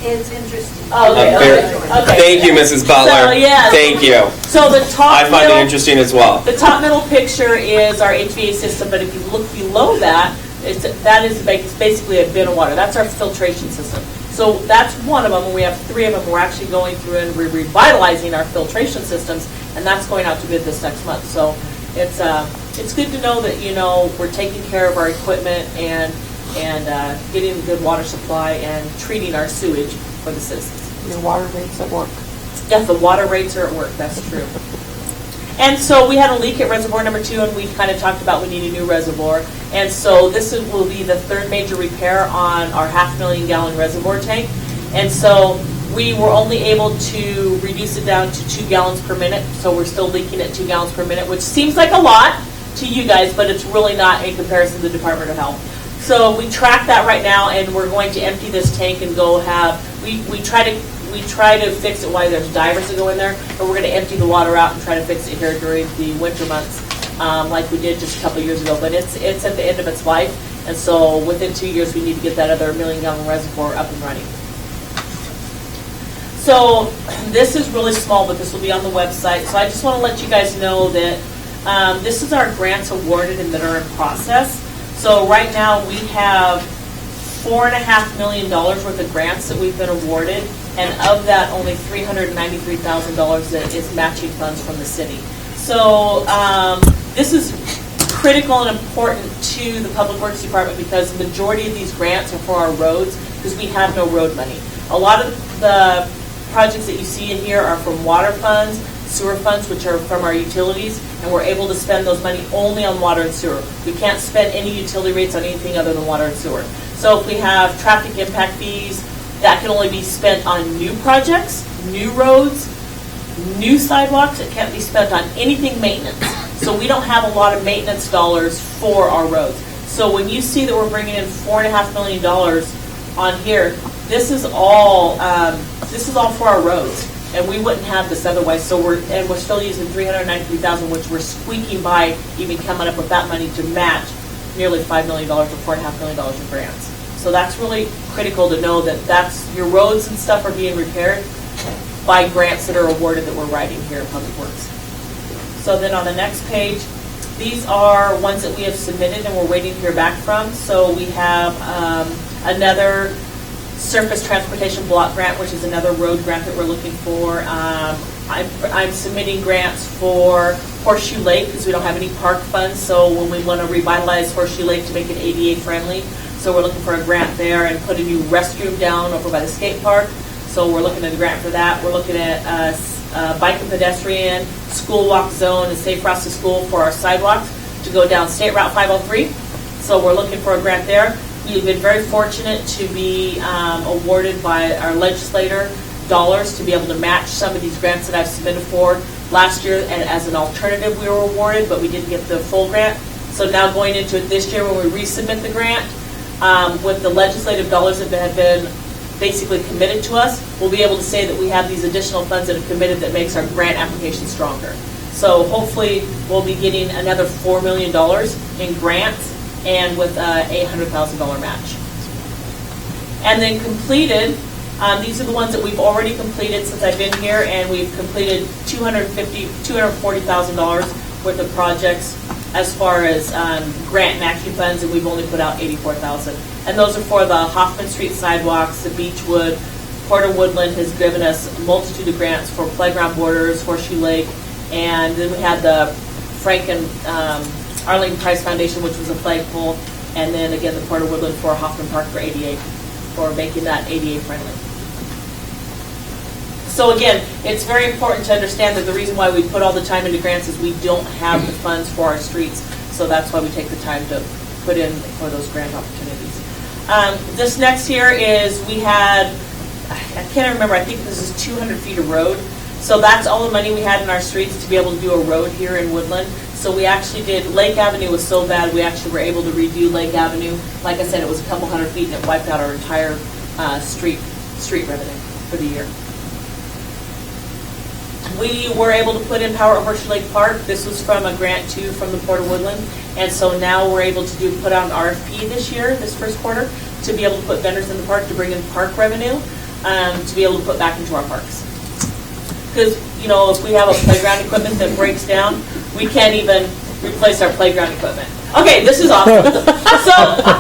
It's interesting. Oh, okay. Thank you, Mrs. Butler. So, yeah. Thank you. So the top I find it interesting as well. The top middle picture is our HVAC system, but if you look below that, it's basically a bin of water. That's our filtration system. So that's one of them, and we have three of them. We're actually going through and we're revitalizing our filtration systems, and that's going out to bid this next month. So it's good to know that we're taking care of our equipment and and getting a good water supply and treating our sewage for the citizens. Your water rates at work. Yeah, the water rates are at work, that's true. And so we had a leak at reservoir number 2, and we kind of talked about we need a new reservoir. And so will be the third major repair on our 500,000 gallon reservoir tank. And so we were only able to reduce it down to 2 gallons per minute. So we're still leaking at 2 gallons per minute, which seems like a lot to you guys, but it's really not in comparison to the Department of Health. So we track that right now, and we're going to empty this tank and go have, we try to fix it while there's divers that go in there, but we're going to empty the water out and try to fix it here during the winter months, like we did just a couple years ago. But it's at the end of its life, and so within 2 years we need to get that other 1 million gallon reservoir up and running. So this is really small, but this will be on the website. So I just want to let you guys know that this is our grants awarded and that are in process. So right now we have $4.5 million worth of grants that we've been awarded, and of that, only $393,000 that is matching funds from the city. So this is critical and important to the Public Works Department because the majority of these grants are for our roads because we have no road money. A lot of the projects that you see in here are from water funds, sewer funds, which are from our utilities, and we're able to spend those money only on water and sewer. We can't spend any utility rates on anything other than water and sewer. So if we have traffic impact fees, that can only be spent on new projects, new roads, new sidewalks. It can't be spent on anything maintenance. So we don't have a lot of maintenance dollars for our roads. So when you see that we're bringing in $4.5 million on here, this is all for our roads, and we wouldn't have this otherwise. So we're still using $393,000, which we're squeaking by even coming up with that money to match nearly $5 million or $4.5 million in grants. So that's really critical to know that your roads and stuff are being repaired by grants that are awarded that we're writing here at Public Works. So then on the next page, these are ones that we have submitted and we're waiting to hear back from. So we have another surface transportation block grant, which is another road grant that we're looking for. I'm submitting grants for Horseshoe Lake because we don't have any park funds. So when we want to revitalize Horseshoe Lake to make it ADA friendly, so we're looking for a grant there and put a new restroom down over by the skate park. So we're looking at a grant for that. We're looking at bike and pedestrian, school walk zone, and safe routes to school for our sidewalks to go down State Route 503. So we're looking for a grant there. We've been very fortunate to be awarded by our legislator dollars to be able to match some of these grants that I've submitted for last year. And as an alternative, we were awarded, but we didn't get the full grant. So now going into it this year, when we resubmit the grant, with the legislative dollars that have been basically committed to us, we'll be able to say that we have these additional funds that have committed that makes our grant application stronger. So hopefully we'll be getting another $4 million in grants and with a $800,000 match. And then completed, these are the ones that we've already completed since I've been here, and we've completed $240,000 worth of projects as far as grant matching funds, and we've only put out $84,000. And those are for the Hoffman Street sidewalks, the Beechwood, Porter Woodland has given us a multitude of grants for playground borders, Horseshoe Lake, and then we had the Frank and Arlene Price Foundation, which was a flagpole, and then again the Porter Woodland for Hoffman Park for ADA, for making that ADA friendly. So again, it's very important to understand that the reason why we put all the time into grants is we don't have the funds for our streets. So that's why we take the time to put in for those grant opportunities. This next here is, we had, I can't remember, I think this is 200 feet of road. So that's all the money we had in our streets to be able to do a road here in Woodland. So we actually did, Lake Avenue was so bad, we actually were able to redo Lake Avenue. Like I said, it was a couple hundred feet and it wiped out our entire street revenue for the year. We were able to put in power at Horseshoe Lake Park. This was from a grant too from the Port of Woodland. And so now we're able to put out an RFP this year, this first quarter, to be able to put vendors in the park to bring in park revenue, to be able to put back into our parks. Because, you know, if we have a playground equipment that breaks down, we can't even replace our playground equipment. Okay, this is awesome.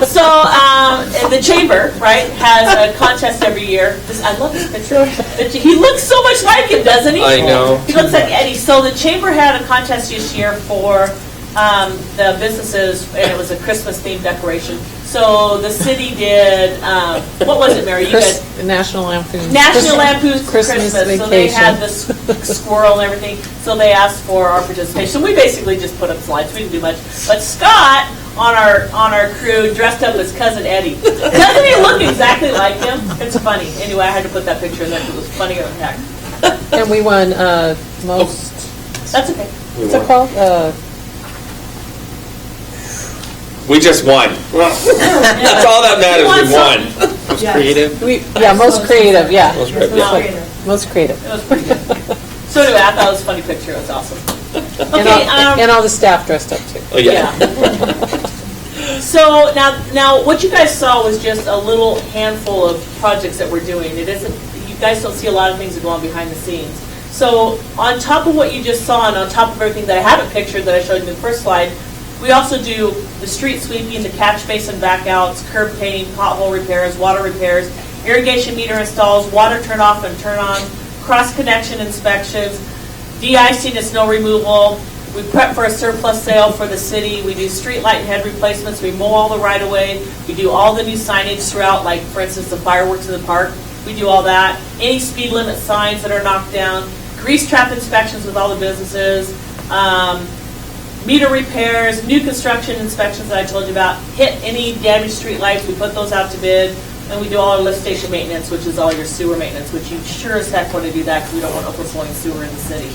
So the chamber, right, has a contest every year. I love this picture. He looks so much like him, doesn't he? I know. He looks like Eddie. So the chamber had a contest this year for the businesses, and it was a Christmas-themed decoration. So the city did, what was it, Mary? You guys? National Lampoon's. National Lampoon's Christmas Christmas. So they had this squirrel and everything. So they asked for our participation. We basically just put up slides. We didn't do much. But Scott on our crew dressed up as Cousin Eddie. Doesn't he look exactly like him? It's funny. Anyway, I had to put that picture in there because it was funny as heck. And we won most. That's okay. What's it called? We just won. That's all that matters. We won. Most creative? Most creative. Yeah. Most creative. Yeah. Most creative. It was pretty good. So anyway, I thought it was a funny picture. It was awesome. Okay. And all the staff dressed up too. Oh, yeah. So now, what you guys saw was just a little handful of projects that we're doing. It isn't. You guys don't see a lot of things that go on behind the scenes. So on top of what you just saw, and on top of everything that I haven't pictured that I showed you in the first slide, we also do the street sweeping, the catch basin back outs, curb painting, pothole repairs, water repairs, irrigation meter installs, water turn off and turn on, cross connection inspections, de-icing and snow removal. We prep for a surplus sale for the city. We do street light and head replacements. We mow all the right of way. We do all the new signage throughout, like for instance the fireworks in the park. We do all that. Any speed limit signs that are knocked down, grease trap inspections with all the businesses, meter repairs, new construction inspections that I told you about, hit any damaged street lights, we put those out to bid, and we do all our lift station maintenance, which is all your sewer maintenance, which you sure as heck want to do that because we don't want overflowing sewer in the city.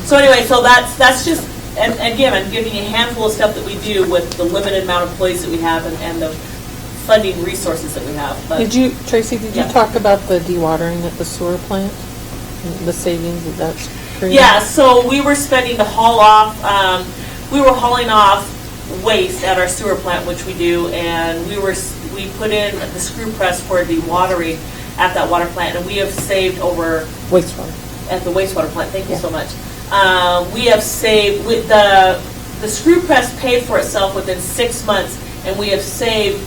So anyway, so that's just, and again, I'm giving you a handful of stuff that we do with the limited amount of employees that we have and the funding resources that we have. But Tracy, did you talk about the dewatering at the sewer plant? The savings that that's creating? Yeah, so we were spending to haul off, we were hauling off waste at our sewer plant, which we do, and we put in the screw press for dewatering at that water plant, and we have saved over wastewater at the wastewater plant. Thank you so much. We have saved with the screw press paid for itself within 6 months, and we have saved.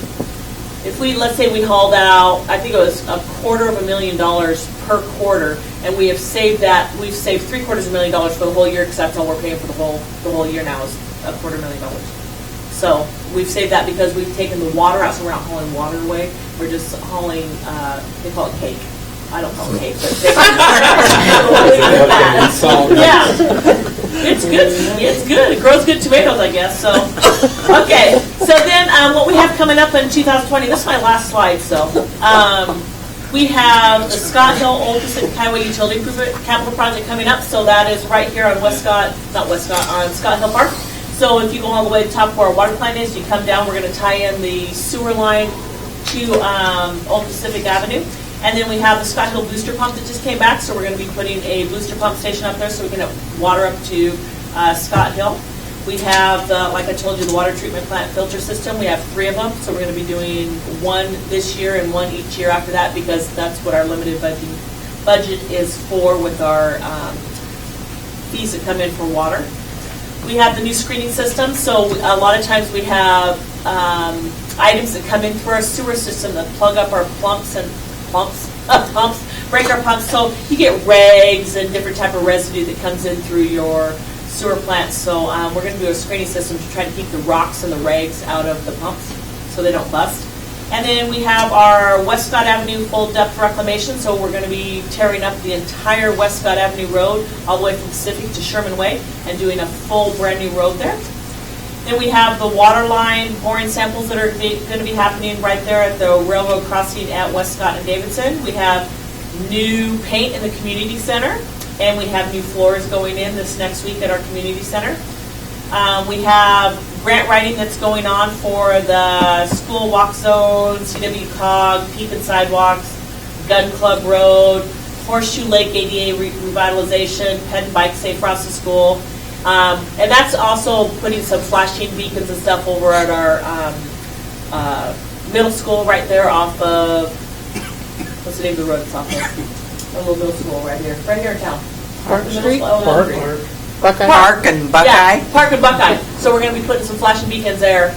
If let's say we hauled out, I think it was $250,000 per quarter, and we have saved that. We've saved $750,000 for the whole year because that's all we're paying for the whole year now is $250,000. So we've saved that because we've taken the water out, so we're not hauling water away. We're just hauling. They call it cake. I don't call it cake, but yeah, it's good. It's good. It grows good tomatoes, I guess. So okay. So then, what we have coming up in 2020. This is my last slide. So we have the Scott Hill Old Pacific Highway Utility Improvement Capital Project coming up. So that is right here on on Scott Hill Park. So if you go all the way to the top where our water plant is, you come down. We're going to tie in the sewer line to Old Pacific Avenue. And then we have the Scott Hill booster pump that just came back, so we're going to be putting a booster pump station up there so we can have water up to Scott Hill. We have, like I told you, the water treatment plant filter system. We have 3 of them, so we're going to be doing 1 this year and 1 each year after that because that's what our limited budget is for with our fees that come in for water. We have the new screening system, so a lot of times we have items that come in through our sewer system that plug up our pumps, break our pumps, so you get rags and different type of residue that comes in through your sewer plant. So we're going to do a screening system to try to keep the rocks and the rags out of the pumps so they don't bust. And then we have our West Scott Avenue full depth reclamation, so we're going to be tearing up the entire West Scott Avenue road all the way from Pacific to Sherman Way and doing a full brand new road there. Then we have the water line boring samples that are going to be happening right there at the railroad crossing at West Scott and Davidson. We have new paint in the community center, and we have new floors going in this next week at our community center. We have grant writing that's going on for the school walk zone, CWCOG, Peep and Sidewalks, Gun Club Road, Horseshoe Lake ADA revitalization, pet and bike safe across the school. And that's also putting some flashing beacons and stuff over at our middle school right there off of, what's the name of the road it's off of? A little middle school right here in town. Park Street? Buckeye? Park and Buckeye? Yeah, Park and Buckeye. So we're going to be putting some flashing beacons there.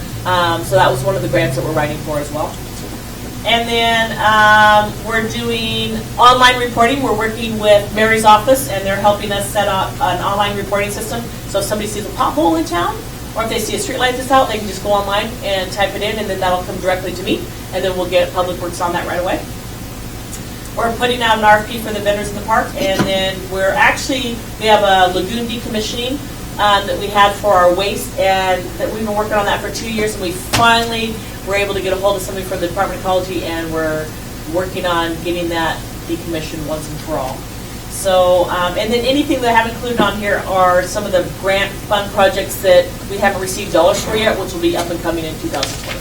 So that was one of the grants that we're writing for as well. And then we're doing online reporting. We're working with Mary's office, and they're helping us set up an online reporting system. So if somebody sees a pothole in town, or if they see a street light that's out, they can just go online and type it in, and then that'll come directly to me, and then we'll get Public Works on that right away. We're putting out an RFP for the vendors in the park, and then we have a lagoon decommissioning that we had for our waste, and that we've been working on that for 2 years, and we finally were able to get a hold of somebody from the Department of Ecology, and we're working on getting that decommissioned once and for all. So, and then anything that I haven't included on here are some of the grant fund projects that we haven't received dollars for yet, which will be up and coming in 2020.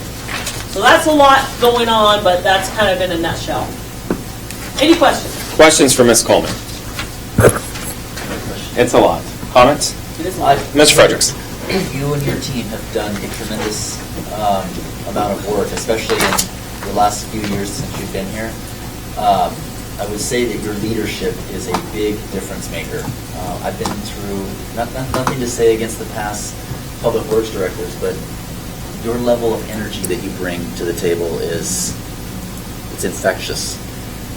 So that's a lot going on, but that's kind of in a nutshell. Any questions? Questions for Ms. Coleman? It's a lot. Comments? It is a lot. Ms. Fredericks? You and your team have done a tremendous amount of work, especially in the last few years since you've been here. I would say that your leadership is a big difference maker. I've been through, nothing to say against the past public works directors, but your level of energy that you bring to the table it's infectious.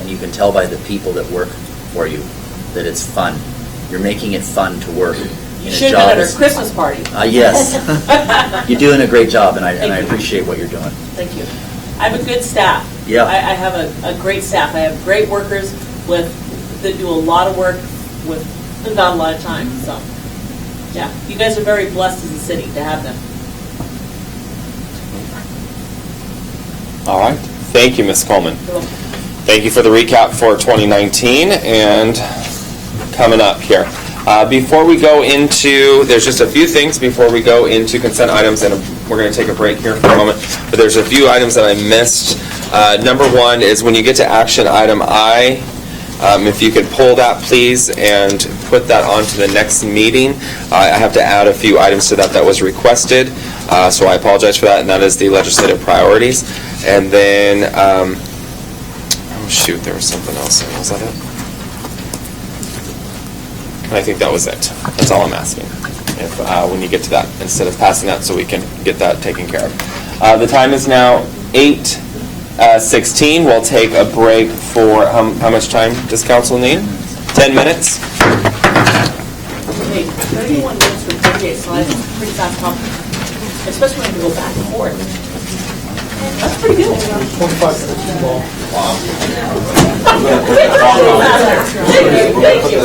And you can tell by the people that work for you that it's fun. You're making it fun to work. You should have been at our Christmas party. Yes. You're doing a great job, and I appreciate what you're doing. Thank you. I have a good staff. Yeah. I have a great staff. I have great workers that do a lot of work with not a lot of time. So, yeah, you guys are very blessed as a city to have them. All right. Thank you, Ms. Coleman. You're welcome. Thank you for the recap for 2019 and coming up here. Before we go into, there's just a few things before we go into consent items, and we're going to take a break here for a moment, but there's a few items that I missed. Number one is when you get to action item I, if you could pull that, please, and put that onto the next meeting. I have to add a few items to that was requested, so I apologize for that, and that is the legislative priorities. And then, oh shoot, there was something else. Was that it? I think that was it. That's all I'm asking. If when you get to that, instead of passing that, so we can get that taken care of. The time is now 8:16. We'll take a break for how much time does council need? 10 minutes. Hey, 31 minutes for 38 slides is pretty fast talking, especially when you go back and forth. That's pretty good. 25 minutes too long. Thank you.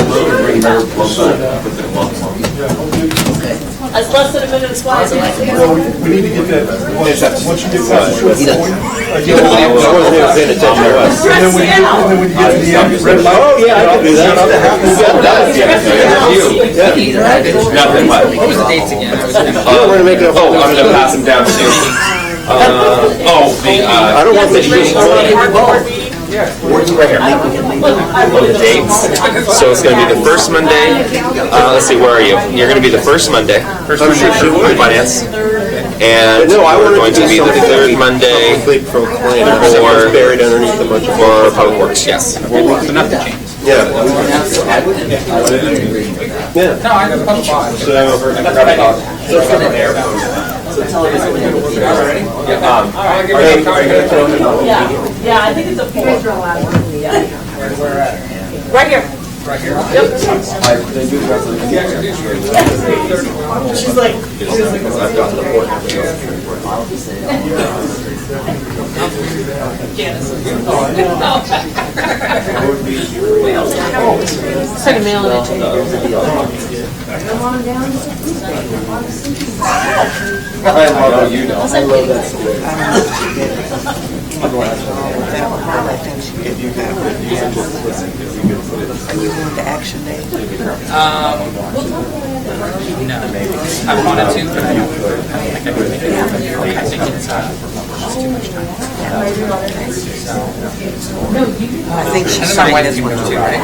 That's less than a minute of slides. Well, we need to get that, once you get past the short point. I wasn't even paying attention to us. And then when you get to the end, red light. Oh, yeah, I can do that. Nothing. What? What was the dates again? We're going to make it a whole. I'm going to pass them down too. I don't want this to be. Right here. The dates. So it's going to be the first Monday. Let's see, where are you? You're going to be the first Monday. First Monday for finance. And No, I we're wanted going to be the third Monday From planning, because it was buried underneath a bunch of. for Public Works, yes. Yeah. No, I got a couple buys. Yeah, I think it's a 4. Right here. Right here? She's like, Janice. Second mail in it. Are you going to action day? No, I wanted to, but I don't think I can make it happen. I think it's just too much time. I think she's And then my wife is one too, right?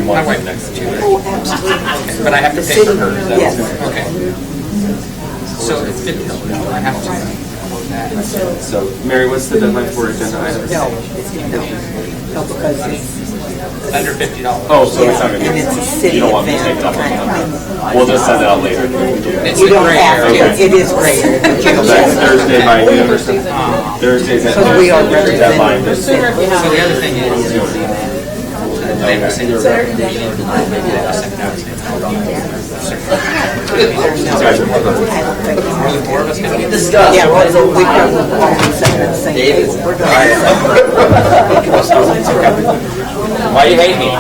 My wife next too. Oh, absolutely. But I have to pay for her. Yes. Okay. So it's good. I have to. So, Mary, what's the deadline for agenda items? No, because it's Under $50. Oh, so it's not gonna be. And it's a city You don't want me to event. take that one. We'll just send it out later. You don't have to, it is great. That's Thursday by noon. Thursdays at Because we are noon. Deadline. representing. So the other thing is, they will say their recommendation or deny, maybe they just send it out. Four of us can discuss. Yeah, well, we probably won't be saying the same David. thing. We're going Why you hate me?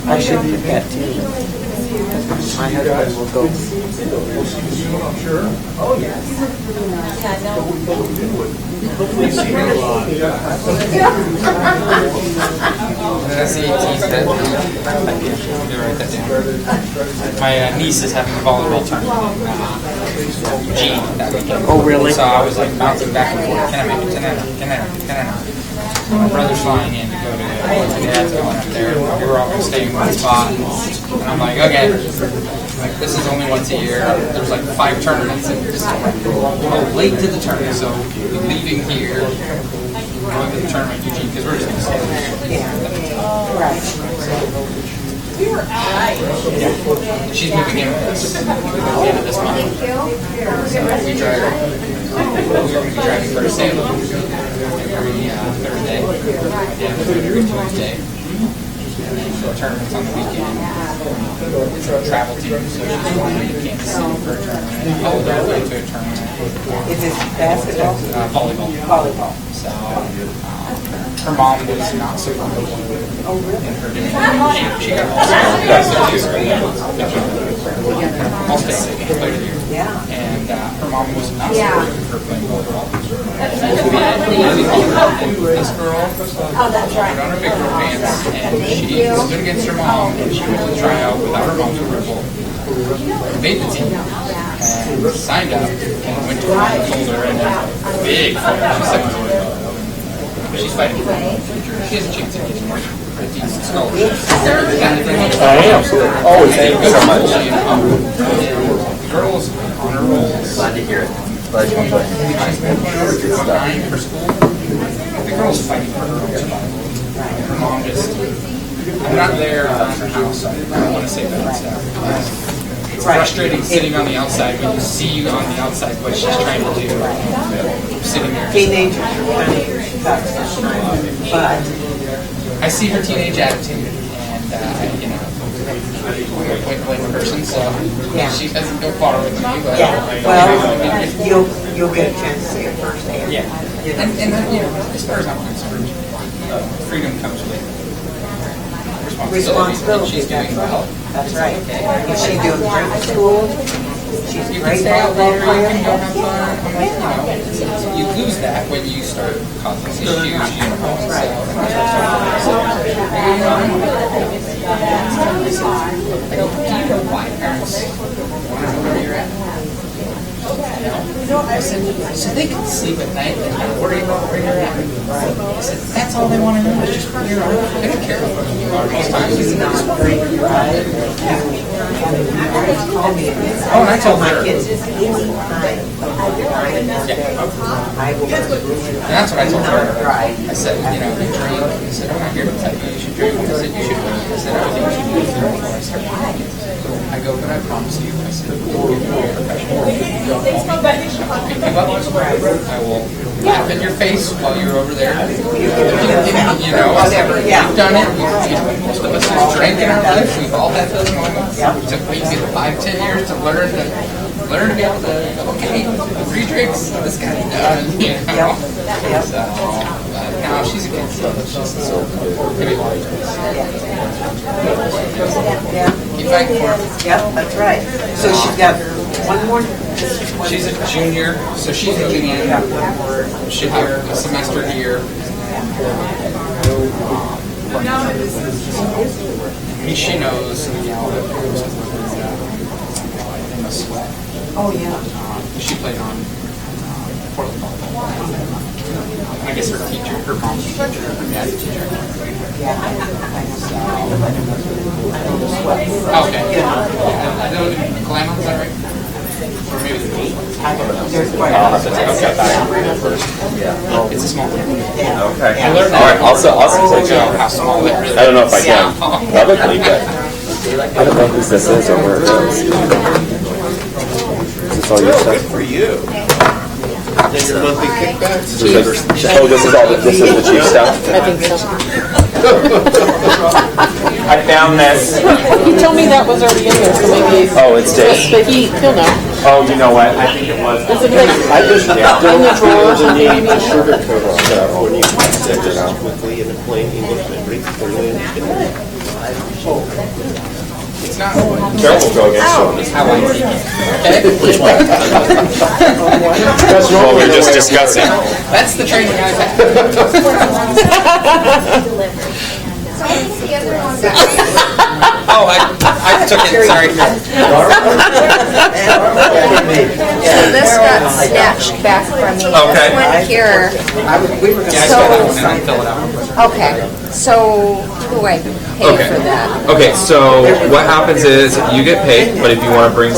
I should put that too. My husband will go. My niece is having a volleyball tournament in Eugene that weekend. Oh, really? So I was like bouncing back and forth. Can I make it? Can I not? Can I not? Can I not? So my brother's flying in to go to my dad's going up there. We were all going to stay in one spot. And I'm like, okay. Like, this is only once a year. There's like 5 tournaments. And just late to the tournament. So we're leaving here, going to the tournament in Eugene because we're just going to stay there. Right. She's moving in with us at the end of this month. So we drive. We're going to be driving for Salem every Thursday. Yeah, every Tuesday. And then the tournaments on the weekend. It's a travel team, so she's flying to Kansas City for a tournament. All the way to a tournament. Is this basketball? Volleyball. Volleyball. So her mom was not so comfortable in her doing it. She got all state played a year. Yeah. And her mom was not supportive of her playing volleyball. This girl put on her big girl pants and she stood against her mom and she went to try out without her mom's approval. Made the team and signed up and went to her mom and told her and a big fight. She's 7 years old. She's fighting for her future. She has a chance at getting a decent scholarship. I am. Always. Thank you so much. The girls on her rolls. Glad to hear it. Glad you enjoyed it. For school, the girl's fighting for her own survival. Her mom just, I'm not there around her house, I don't want to say bad stuff. It's frustrating sitting on the outside when you see on the outside what she's trying to do. Sitting there. Teenagers are kind of tough sometimes, but I see her teenage attitude, and you know, I'm a point person, so she doesn't go far with me. But well, you'll get a chance to see it firsthand. yeah, and you know, as far as I'm concerned, freedom comes with responsibility. She's doing well. That's right. If she's doing great at school, she's You can great stay out there, volleyball you can go player. have fun. I'm like, you lose that when you start causing issues, you know. I go, do you know why parents want to know where you're at? No. I said, so they can sleep at night and not worry about where you're at. I said, that's all they want to know is just where you're at. They don't care about where you are most times. She's not great, right? Oh, and I told My her. kids, anytime I will. And that's what I told her. I said, you know, you drink. I said, I'm not here to tell you you should drink. I said, you should drink. I said, I think you should do it before I start drinking. I go, but I promise you, I said, we'll give you a professional. I'll pick you up. I will laugh in your face while you're over there. You know, whatever. You've done it. Most of us have drank in our life. We've all had those moments. It took me 5-10 years to learn to be able to, okay, 3 drinks, this guy's done, you know. So, now she's a kid, so she's so maybe a lot of drinks. Keep fighting for her. Yep, that's right. So she's got one more. She's a junior, so she's moving in. She'll have a semester here. She knows, you know, Emma Sweat. Oh, yeah. She played on Portland volleyball. I guess is her teacher. Her mom's a teacher. Her dad's a teacher. Okay. I don't, Kalama, is that right? Or maybe the I'll have to take a step back. It's a small one. Okay. I learned All right, also, how small it really is. I don't know if I can publicly, but I don't know who this is or where it goes. Is this all your stuff? For you. Then your monthly kickbacks? Oh, this is all, this is the chief stuff? I think so. I found this. He told me that was already in there, so maybe. Oh, it's Dave's. But he'll know. Oh, you know what? I think it was. Is it like I just in the drawer or something? need maybe? to sugarcoat all stuff when you said this quickly in a plain English and read clearly. It's not. Careful, go against someone. It's how I see it. Okay? Which one? That's what we're just discussing. That's the training I've had. Oh, I took it, sorry. So this got snatched back from me. Okay. This one here, Yeah, I saw that one and I'll fill it out. okay, so who do I pay Okay. for that? Okay, so what happens is you get paid, but if you want to bring